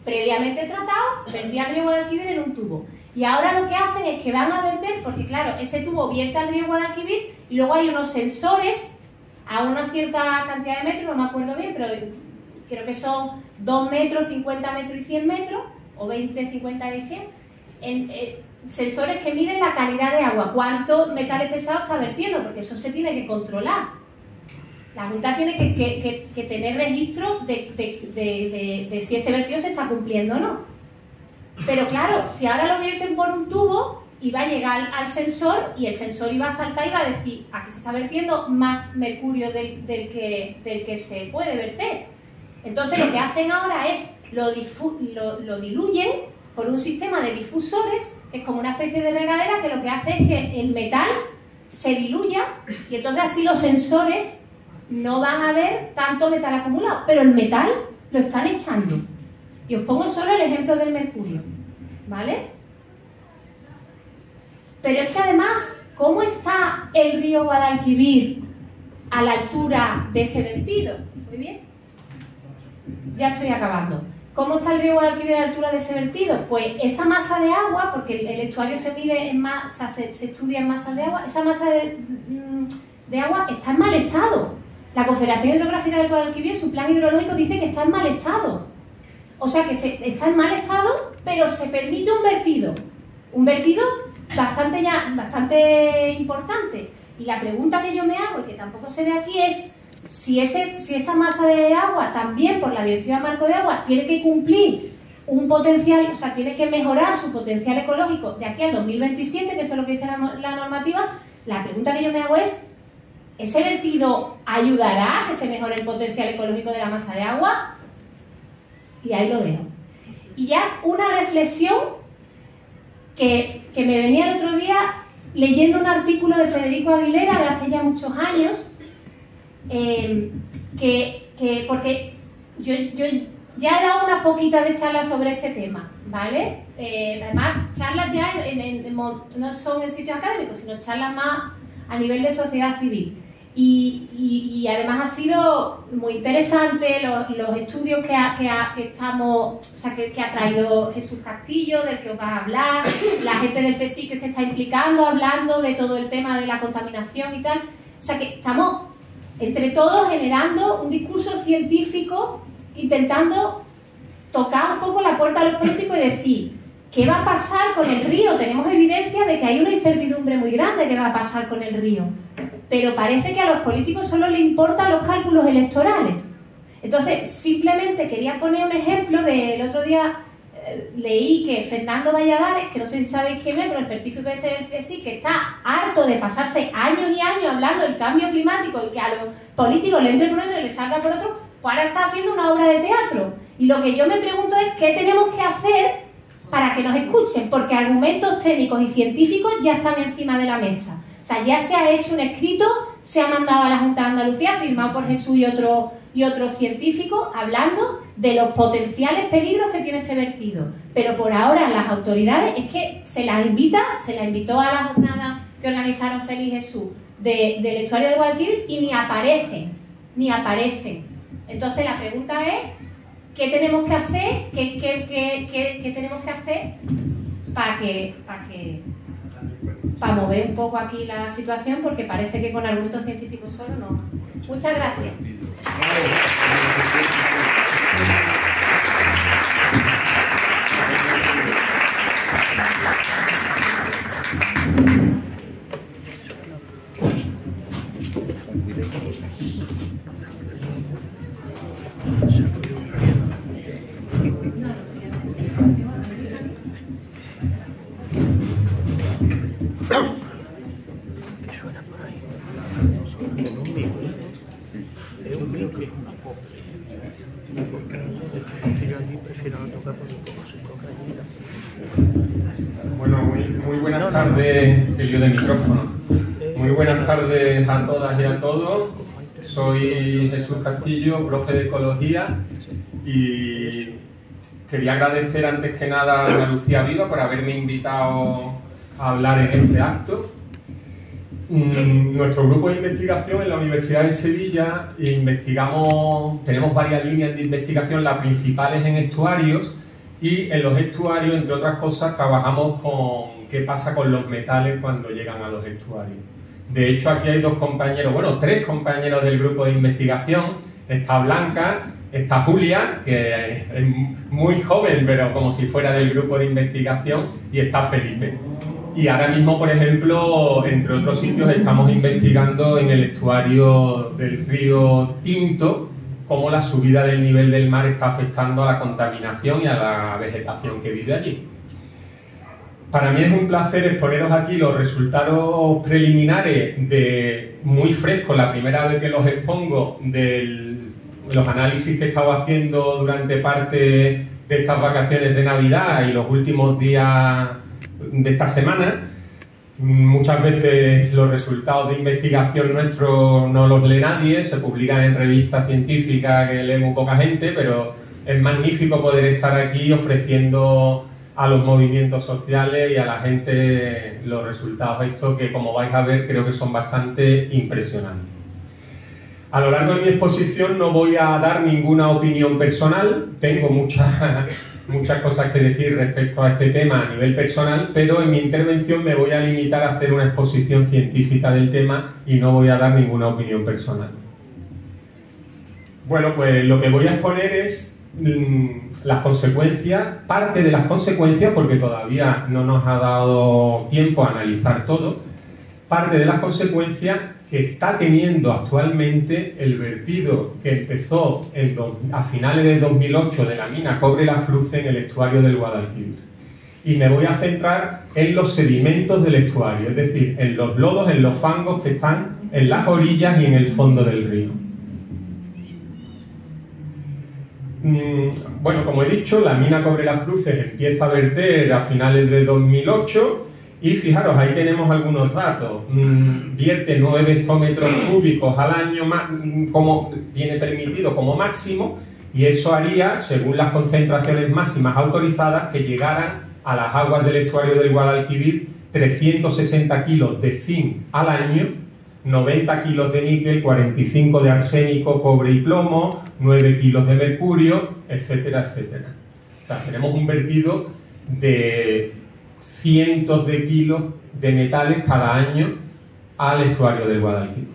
Previamente tratado, vertía el río Guadalquivir en un tubo. Y ahora lo que hacen es que van a verter, porque claro, ese tubo vierte al río Guadalquivir y luego hay unos sensores a una cierta cantidad de metros, no me acuerdo bien, pero creo que son 2 metros, 50 metros y 100 metros, o 20, 50 y 100, sensores que miden la calidad de agua, cuántos metales pesados está vertiendo, porque eso se tiene que controlar. La Junta tiene que tener registro de si ese vertido se está cumpliendo o no. Pero claro, si ahora lo vierten por un tubo, iba a llegar al sensor y el sensor iba a saltar y iba a decir, aquí se está vertiendo más mercurio del que se puede verter. Entonces lo que hacen ahora es lo diluyen por un sistema de difusores, que es como una especie de regadera, que lo que hace es que el metal se diluya y entonces así los sensores no van a ver tanto metal acumulado, pero el metal lo están echando. Y os pongo solo el ejemplo del mercurio, ¿vale? Pero es que además, ¿cómo está el río Guadalquivir a la altura de ese vertido? Muy bien. Ya estoy acabando. ¿Cómo está el río Guadalquivir a la altura de ese vertido? Pues esa masa de agua, porque el estuario se mide en o sea, se estudia en masas de agua, esa masa de agua está en mal estado. La Confederación Hidrográfica del Guadalquivir, su plan hidrológico, dice que está en mal estado. O sea que está en mal estado, pero se permite un vertido. Un vertido bastante importante. Y la pregunta que yo me hago, y que tampoco se ve aquí, es si esa masa de agua también, por la Directiva Marco de Agua, tiene que cumplir un potencial, o sea, tiene que mejorar su potencial ecológico de aquí al 2027, que eso es lo que dice la normativa. La pregunta que yo me hago es, ¿ese vertido ayudará a que se mejore el potencial ecológico de la masa de agua? Y ahí lo dejo. Y ya una reflexión que me venía el otro día leyendo un artículo de Federico Aguilera de hace ya muchos años, porque yo ya he dado una poquita de charlas sobre este tema, ¿vale? Además, charlas ya no son en sitios académicos, sino charlas más a nivel de sociedad civil. Y además ha sido muy interesante los estudios que ha traído Jesús Castillo, del que os va a hablar, la gente del CSIC que se está implicando, hablando de todo el tema de la contaminación y tal. O sea que estamos entre todos generando un discurso científico, intentando tocar un poco la puerta a los políticos y decir, ¿qué va a pasar con el río? Tenemos evidencia de que hay una incertidumbre muy grande de qué va a pasar con el río. Pero parece que a los políticos solo les importan los cálculos electorales. Entonces, simplemente quería poner un ejemplo del otro día. Leí que Fernando Valladares, que no sé si sabéis quién es, pero el científico este del CSIC, que está harto de pasarse años y años hablando del cambio climático y que a los políticos le entre por uno y le salga por otro, pues ahora está haciendo una obra de teatro. Y lo que yo me pregunto es qué tenemos que hacer para que nos escuchen, porque argumentos técnicos y científicos ya están encima de la mesa. O sea, ya se ha hecho un escrito, se ha mandado a la Junta de Andalucía, firmado por Jesús y otros científicos, hablando de los potenciales peligros que tiene este vertido. Pero por ahora las autoridades, es que se las invitó a la jornada que organizaron Félix y Jesús del estuario de Guadalquivir y ni aparecen. Entonces la pregunta es, ¿qué tenemos que hacer? ¿Qué tenemos que hacer para mover un poco aquí la situación? Porque parece que con argumentos científicos solo no. Muchas gracias. Bueno, muy buenas tardes, que lío de micrófono. Muy buenas tardes a todas y a todos. Soy Jesús Castillo, profe de Ecología, y quería agradecer antes que nada a Andalucía Viva por haberme invitado a hablar en este acto. Nuestro grupo de investigación en la Universidad de Sevilla tenemos varias líneas de investigación, las principales en estuarios, y en los estuarios, entre otras cosas, trabajamos con qué pasa con los metales cuando llegan a los estuarios. De hecho, aquí hay tres compañeros del grupo de investigación. Está Blanca, está Julia, que es muy joven, pero como si fuera del grupo de investigación, y está Felipe. Y ahora mismo, por ejemplo, entre otros sitios, estamos investigando en el estuario del río Tinto cómo la subida del nivel del mar está afectando a la contaminación y a la vegetación que vive allí. Para mí es un placer exponeros aquí los resultados preliminares muy frescos, la primera vez que los expongo, de los análisis que he estado haciendo durante parte de estas vacaciones de Navidad y los últimos días de esta semana. Muchas veces los resultados de investigación nuestros no los lee nadie, se publican en revistas científicas que lee muy poca gente, pero es magnífico poder estar aquí ofreciendo a los movimientos sociales y a la gente los resultados estos que, como vais a ver, creo que son bastante impresionantes. A lo largo de mi exposición no voy a dar ninguna opinión personal, tengo muchas cosas que decir respecto a este tema a nivel personal, pero en mi intervención me voy a limitar a hacer una exposición científica del tema y no voy a dar ninguna opinión personal. Bueno, pues lo que voy a exponer es las consecuencias, parte de las consecuencias, porque todavía no nos ha dado tiempo a analizar todo, parte de las consecuencias que está teniendo actualmente el vertido que empezó a finales de 2008 de la mina Cobre Las Cruces en el estuario del Guadalquivir. Y me voy a centrar en los sedimentos del estuario, es decir, en los lodos, en los fangos que están en las orillas y en el fondo del río. Bueno, como he dicho, la mina Cobre Las Cruces empieza a verter a finales de 2008 y fijaros, ahí tenemos algunos datos. Vierte 9 hectómetros cúbicos al año, como tiene permitido como máximo, y eso haría, según las concentraciones máximas autorizadas, que llegaran a las aguas del estuario del Guadalquivir 360 kilos de zinc al año, 90 kilos de níquel, 45 de arsénico, cobre y plomo, 9 kilos de mercurio, etcétera, etcétera. O sea, tenemos un vertido de cientos de kilos de metales cada año al estuario del Guadalquivir.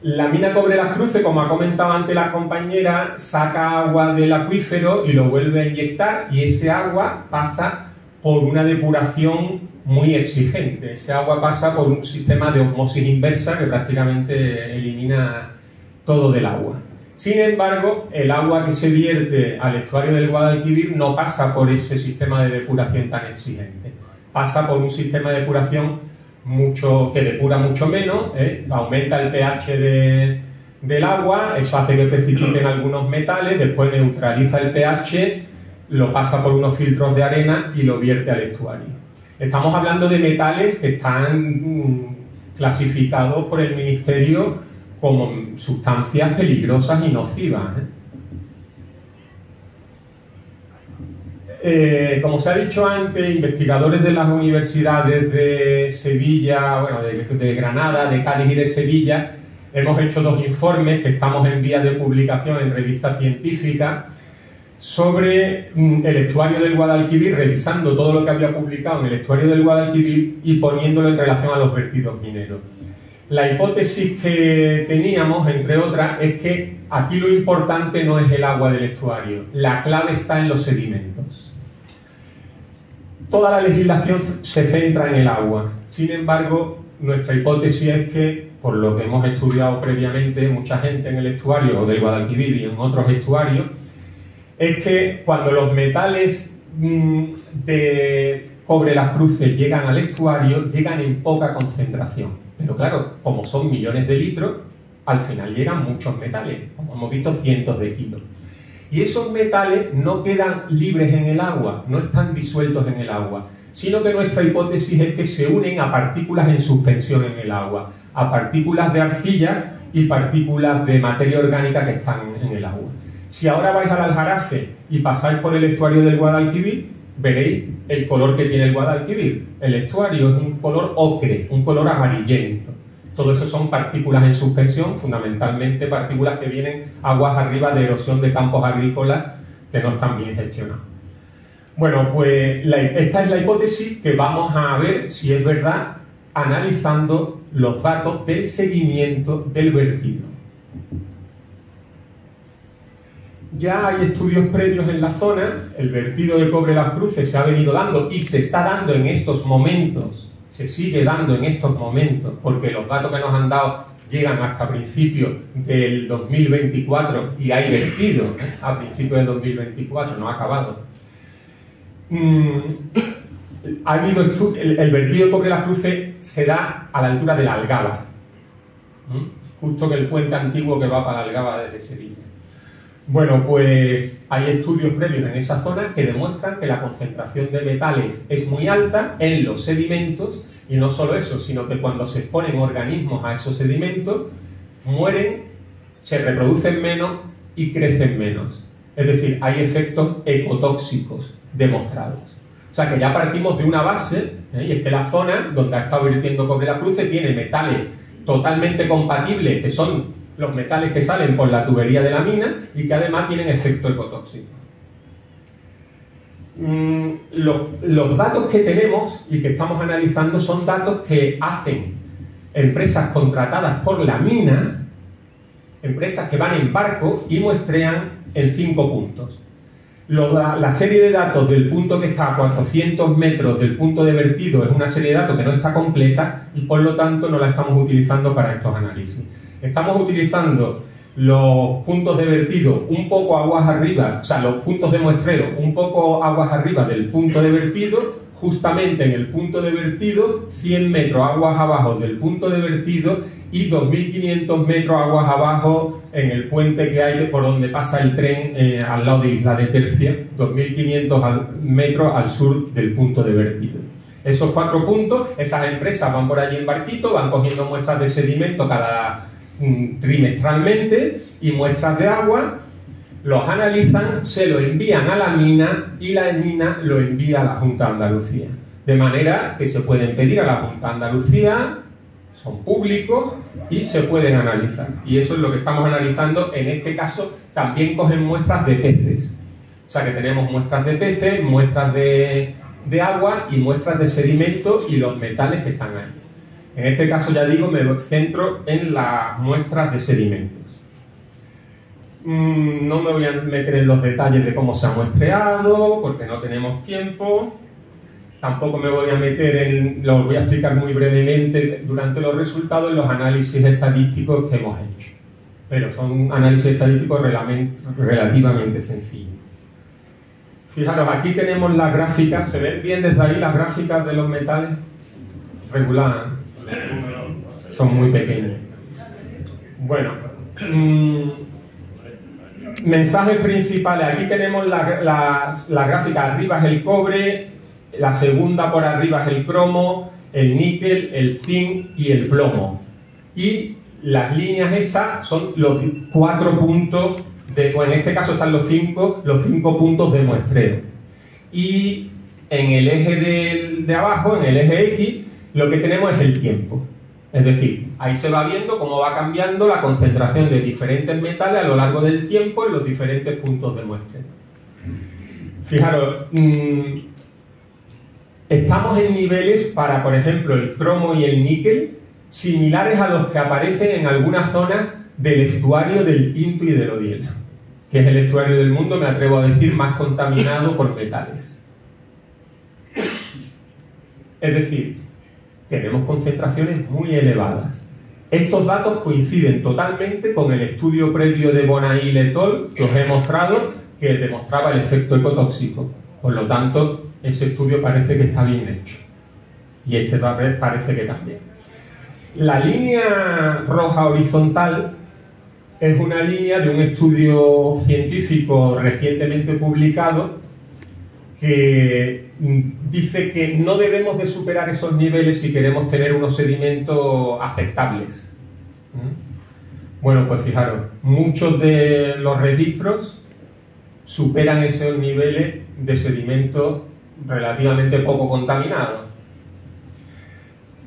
La mina Cobre Las Cruces, como ha comentado antes la compañera, saca agua del acuífero y lo vuelve a inyectar, y ese agua pasa por una depuración muy exigente. Ese agua pasa por un sistema de osmosis inversa que prácticamente elimina todo del agua. Sin embargo, el agua que se vierte al estuario del Guadalquivir no pasa por ese sistema de depuración tan exigente. Pasa por un sistema de depuración que depura mucho menos, aumenta el pH del agua, eso hace que precipiten algunos metales, después neutraliza el pH, lo pasa por unos filtros de arena y lo vierte al estuario. Estamos hablando de metales que están clasificados por el Ministerio como sustancias peligrosas y nocivas. Como se ha dicho antes, investigadores de las universidades de Sevilla, bueno, de Granada, de Cádiz y de Sevilla, hemos hecho 2 informes que estamos en vías de publicación en revistas científicas sobre el estuario del Guadalquivir, revisando todo lo que había publicado en el estuario del Guadalquivir y poniéndolo en relación a los vertidos mineros. La hipótesis que teníamos, entre otras, es que aquí lo importante no es el agua del estuario, la clave está en los sedimentos. Toda la legislación se centra en el agua, sin embargo, nuestra hipótesis es que, por lo que hemos estudiado previamente, mucha gente en el estuario del Guadalquivir y en otros estuarios, es que cuando los metales de cobre las cruces llegan al estuario, llegan en poca concentración. Pero claro, como son millones de litros, al final llegan muchos metales, como hemos visto, cientos de kilos. Y esos metales no quedan libres en el agua, no están disueltos en el agua, sino que nuestra hipótesis es que se unen a partículas en suspensión en el agua, a partículas de arcilla y partículas de materia orgánica que están en el agua. Si ahora vais al Aljarafe y pasáis por el estuario del Guadalquivir, veréis el color que tiene el Guadalquivir. El estuario es un color ocre, un color amarillento. Todo eso son partículas en suspensión, fundamentalmente partículas que vienen aguas arriba de erosión de campos agrícolas que no están bien gestionados. Bueno, pues esta es la hipótesis que vamos a ver si es verdad analizando los datos del seguimiento del vertido. Ya hay estudios previos en la zona, el vertido de cobre Las Cruces se ha venido dando y se está dando en estos momentos, se sigue dando en estos momentos, porque los datos que nos han dado llegan hasta principios del 2024 y hay vertido a principios de 2024, no ha acabado. Ha habido el vertido de cobre Las Cruces se da a la altura de la Algaba, justo que el puente antiguo que va para la Algaba desde Sevilla. Bueno, pues hay estudios previos en esa zona que demuestran que la concentración de metales es muy alta en los sedimentos y no solo eso, sino que cuando se exponen organismos a esos sedimentos, mueren, se reproducen menos y crecen menos. Es decir, hay efectos ecotóxicos demostrados. O sea que ya partimos de una base, y es que la zona donde ha estado vertiendo cobre Las Cruces tiene metales totalmente compatibles, que son los metales que salen por la tubería de la mina y que además tienen efecto ecotóxico. Los datos que tenemos y que estamos analizando son datos que hacen empresas contratadas por la mina, empresas que van en barco y muestrean en 5 puntos. La serie de datos del punto que está a 400 metros del punto de vertido es una serie de datos que no está completa y por lo tanto no la estamos utilizando para estos análisis. Estamos utilizando los puntos de vertido un poco aguas arriba, o sea, los puntos de muestreo un poco aguas arriba del punto de vertido, justamente en el punto de vertido, 100 metros aguas abajo del punto de vertido y 2.500 metros aguas abajo en el puente que hay por donde pasa el tren al lado de Isla de Tercia, 2.500 metros al sur del punto de vertido. Esos 4 puntos, esas empresas van por allí en barquito, van cogiendo muestras de sedimento cada trimestralmente y muestras de agua, los analizan, se lo envían a la mina y la mina lo envía a la Junta de Andalucía. De manera que se pueden pedir a la Junta de Andalucía, son públicos y se pueden analizar. Y eso es lo que estamos analizando. En este caso también cogen muestras de peces. O sea que tenemos muestras de peces, muestras de agua y muestras de sedimento y los metales que están ahí. En este caso, ya digo, me centro en las muestras de sedimentos. No me voy a meter en los detalles de cómo se ha muestreado, porque no tenemos tiempo. Tampoco me voy a meter en, lo voy a explicar muy brevemente durante los resultados en los análisis estadísticos que hemos hecho. Pero son análisis estadísticos relativamente sencillos. Fijaros, aquí tenemos las gráficas. ¿Se ven bien desde ahí las gráficas de los metales? Regular. Son muy pequeños. Bueno, mensajes principales. Aquí tenemos la gráfica. Arriba es el cobre, la segunda por arriba es el cromo, el níquel, el zinc y el plomo. Y las líneas esas son los 4 puntos, en este caso están los 5 puntos de muestreo. Y en el eje de abajo, en el eje X, lo que tenemos es el tiempo. Es decir, ahí se va viendo cómo va cambiando la concentración de diferentes metales a lo largo del tiempo en los diferentes puntos de muestreo. Fijaros, estamos en niveles para, por ejemplo, el cromo y el níquel, similares a los que aparecen en algunas zonas del estuario del Tinto y del Odiel, que es el estuario del mundo, me atrevo a decir, más contaminado por metales. Es decir, tenemos concentraciones muy elevadas. Estos datos coinciden totalmente con el estudio previo de Bonail et al. Que os he mostrado, que demostraba el efecto ecotóxico. Por lo tanto, ese estudio parece que está bien hecho. Y este parece que también. La línea roja horizontal es una línea de un estudio científico recientemente publicado que dice que no debemos de superar esos niveles si queremos tener unos sedimentos aceptables. Bueno, pues fijaros, muchos de los registros superan esos niveles de sedimentos relativamente poco contaminados.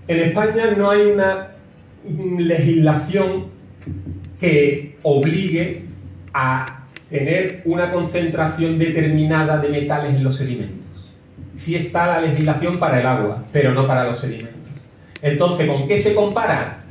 En España no hay una legislación que obligue a tener una concentración determinada de metales en los sedimentos. Sí está la legislación para el agua, pero no para los sedimentos. Entonces, ¿con qué se compara?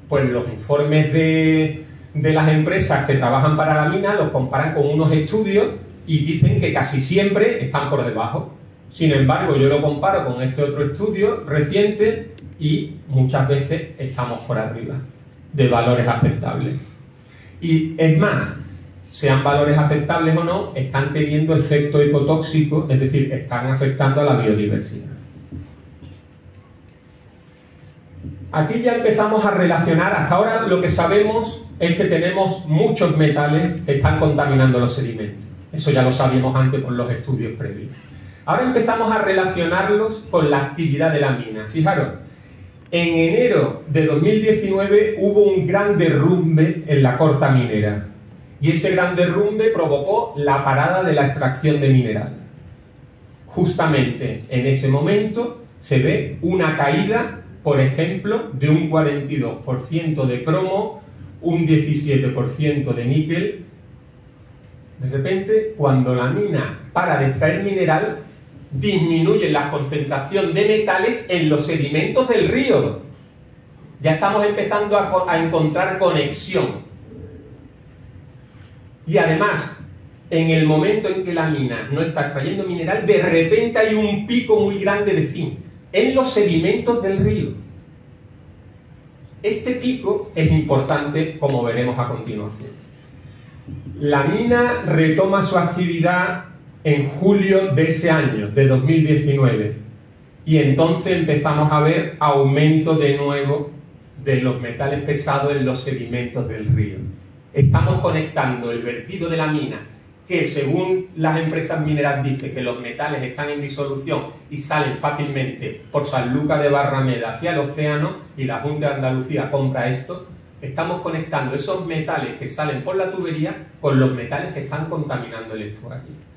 Pues los informes de las empresas que trabajan para la mina los comparan con unos estudios y dicen que casi siempre están por debajo. Sin embargo, yo lo comparo con este otro estudio reciente y muchas veces estamos por arriba de valores aceptables. Y es más, sean valores aceptables o no, están teniendo efecto ecotóxico, es decir, están afectando a la biodiversidad. Aquí ya empezamos a relacionar, hasta ahora lo que sabemos es que tenemos muchos metales que están contaminando los sedimentos. Eso ya lo sabíamos antes por los estudios previos. Ahora empezamos a relacionarlos con la actividad de la mina. Fijaros, en enero de 2019 hubo un gran derrumbe en la corta minera. Y ese gran derrumbe provocó la parada de la extracción de mineral. Justamente en ese momento se ve una caída, por ejemplo, de un 42% de cromo, un 17% de níquel. De repente, cuando la mina para de extraer mineral, disminuye la concentración de metales en los sedimentos del río. Ya estamos empezando a encontrar conexión. Y además, en el momento en que la mina no está extrayendo mineral, de repente hay un pico muy grande de zinc en los sedimentos del río. Este pico es importante, como veremos a continuación. La mina retoma su actividad en julio de ese año, de 2019, y entonces empezamos a ver aumento de nuevo de los metales pesados en los sedimentos del río. Estamos conectando el vertido de la mina, que según las empresas mineras dice que los metales están en disolución y salen fácilmente por Sanlúcar de Barrameda hacia el océano, y la Junta de Andalucía compra esto. Estamos conectando esos metales que salen por la tubería con los metales que están contaminando el estuario.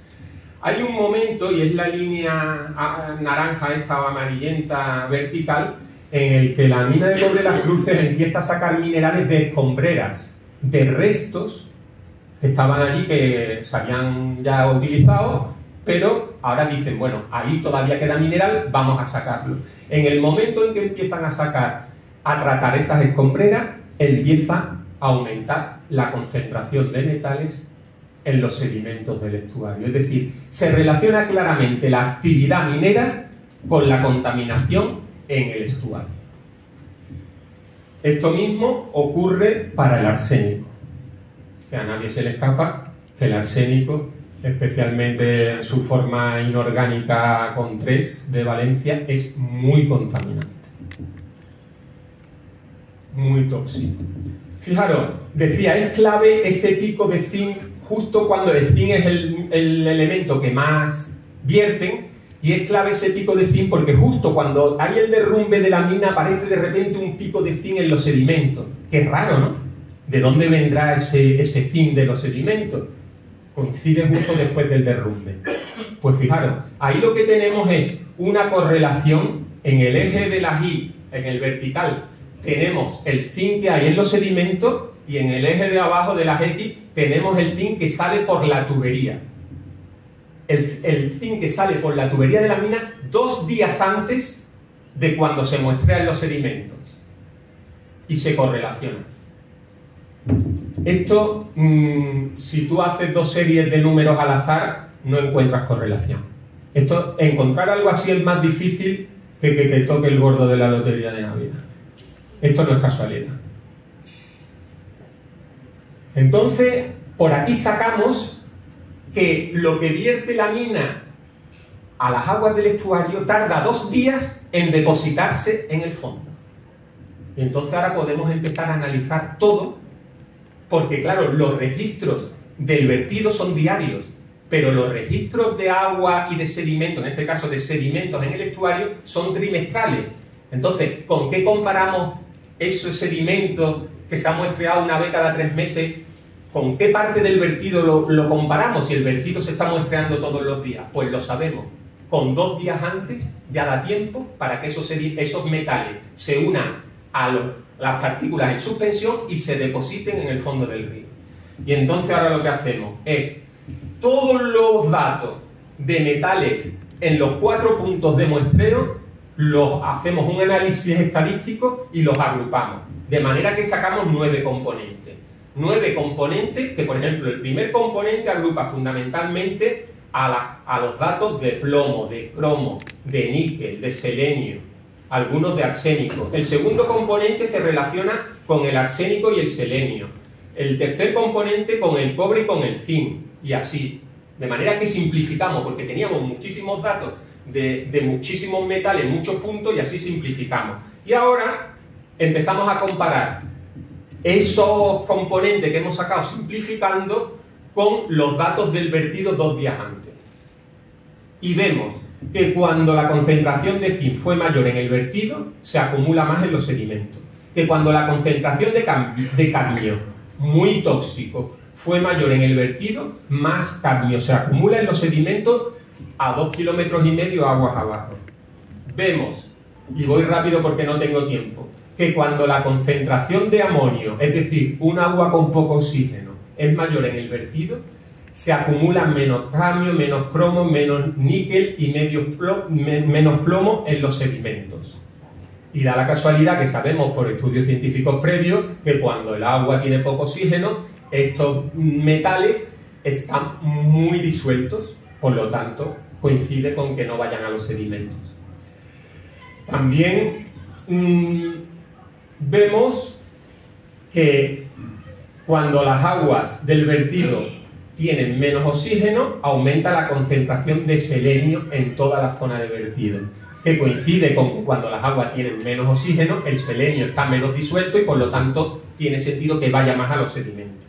Hay un momento, y es la línea naranja, esta o amarillenta vertical, en el que la mina de Cobre Las Cruces empieza a sacar minerales de escombreras, de restos que estaban allí, que se habían ya utilizado, pero ahora dicen, bueno, ahí todavía queda mineral, vamos a sacarlo. En el momento en que empiezan a sacar, a tratar esas escombreras, empieza a aumentar la concentración de metales en los sedimentos del estuario. Es decir, se relaciona claramente la actividad minera con la contaminación en el estuario. Esto mismo ocurre para el arsénico, que a nadie se le escapa que el arsénico, especialmente en su forma inorgánica con 3 de valencia, es muy contaminante, muy tóxico. Fijaros, decía, es clave ese pico de zinc justo cuando el zinc es el elemento que más vierten, y es clave ese pico de zinc porque justo cuando hay el derrumbe de la mina aparece de repente un pico de zinc en los sedimentos. Qué raro, ¿no? ¿De dónde vendrá ese zinc de los sedimentos? Coincide justo después del derrumbe. Pues fijaros, ahí lo que tenemos es una correlación en el eje de la Y, en el vertical, tenemos el zinc que hay en los sedimentos y en el eje de abajo de las X tenemos el zinc que sale por la tubería. El zinc que sale por la tubería de la mina 2 días antes de cuando se muestra en los sedimentos. Y se correlaciona. Esto, si tú haces 2 series de números al azar, no encuentras correlación. Esto, encontrar algo así es más difícil que te toque el gordo de la lotería de Navidad. Esto no es casualidad. Entonces, por aquí sacamos que lo que vierte la mina a las aguas del estuario tarda 2 días en depositarse en el fondo. Y entonces ahora podemos empezar a analizar todo, porque claro, los registros del vertido son diarios, pero los registros de agua y de sedimentos, en este caso de sedimentos en el estuario, son trimestrales. Entonces, ¿con qué comparamos esos sedimentos que se han muestreado una vez cada 3 meses? ¿Con qué parte del vertido lo comparamos? Si el vertido se está muestreando todos los días, pues lo sabemos. Con 2 días antes ya da tiempo para que esos metales se unan a las partículas en suspensión y se depositen en el fondo del río. Y entonces ahora lo que hacemos es todos los datos de metales en los 4 puntos de muestreo, los hacemos un análisis estadístico y los agrupamos, de manera que sacamos 9 componentes. 9 componentes que, por ejemplo, el primer componente agrupa fundamentalmente a los datos de plomo, de cromo, de níquel, de selenio, algunos de arsénico. El segundo componente se relaciona con el arsénico y el selenio. El tercer componente con el cobre y con el zinc, y así. De manera que simplificamos, porque teníamos muchísimos datos de muchísimos metales, muchos puntos, y así simplificamos. Y ahora empezamos a comparar esos componentes que hemos sacado simplificando con los datos del vertido 2 días antes. Y vemos que cuando la concentración de zinc fue mayor en el vertido, se acumula más en los sedimentos. Que cuando la concentración de cadmio, muy tóxico, fue mayor en el vertido, más cadmio se acumula en los sedimentos a 2,5 kilómetros aguas abajo. Vemos, y voy rápido porque no tengo tiempo, que cuando la concentración de amonio, es decir, un agua con poco oxígeno, es mayor en el vertido, se acumulan menos cadmio, menos cromo, menos níquel y menos plomo en los sedimentos. Y da la casualidad que sabemos por estudios científicos previos que cuando el agua tiene poco oxígeno, estos metales están muy disueltos, por lo tanto, coincide con que no vayan a los sedimentos. También vemos que cuando las aguas del vertido tienen menos oxígeno, aumenta la concentración de selenio en toda la zona de vertido, que coincide con que cuando las aguas tienen menos oxígeno, el selenio está menos disuelto y por lo tanto tiene sentido que vaya más a los sedimentos.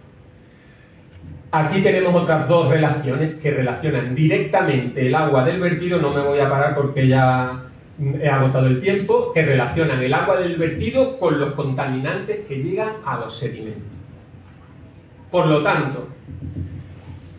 Aquí tenemos otras 2 relaciones que relacionan directamente el agua del vertido, no me voy a parar porque ya he agotado el tiempo, que relacionan el agua del vertido con los contaminantes que llegan a los sedimentos. Por lo tanto,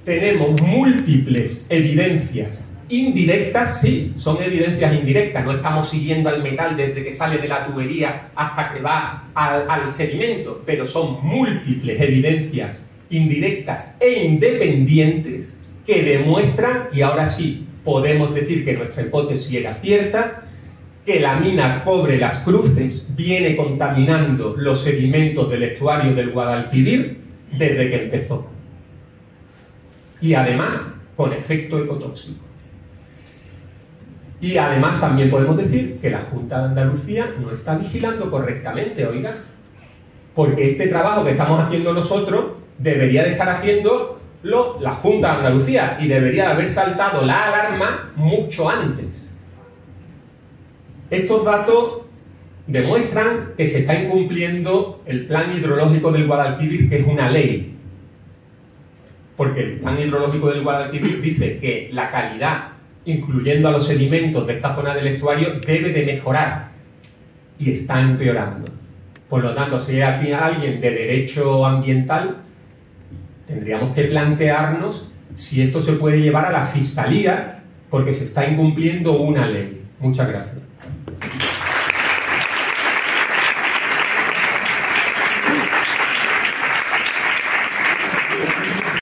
tenemos múltiples evidencias indirectas, sí, son evidencias indirectas, no estamos siguiendo al metal desde que sale de la tubería hasta que va al sedimento, pero son múltiples evidencias indirectas e independientes que demuestran, y ahora sí podemos decir que nuestra hipótesis era cierta, que la mina Cobre Las Cruces viene contaminando los sedimentos del estuario del Guadalquivir desde que empezó. Y además con efecto ecotóxico. Y además también podemos decir que la Junta de Andalucía no está vigilando correctamente, oiga. Porque este trabajo que estamos haciendo nosotros debería de estar haciéndolo la Junta de Andalucía y debería de haber saltado la alarma mucho antes. Estos datos demuestran que se está incumpliendo el plan hidrológico del Guadalquivir, que es una ley. Porque el plan hidrológico del Guadalquivir dice que la calidad, incluyendo a los sedimentos de esta zona del estuario, debe de mejorar y está empeorando. Por lo tanto, si hay aquí alguien de derecho ambiental, tendríamos que plantearnos si esto se puede llevar a la Fiscalía porque se está incumpliendo una ley. Muchas gracias.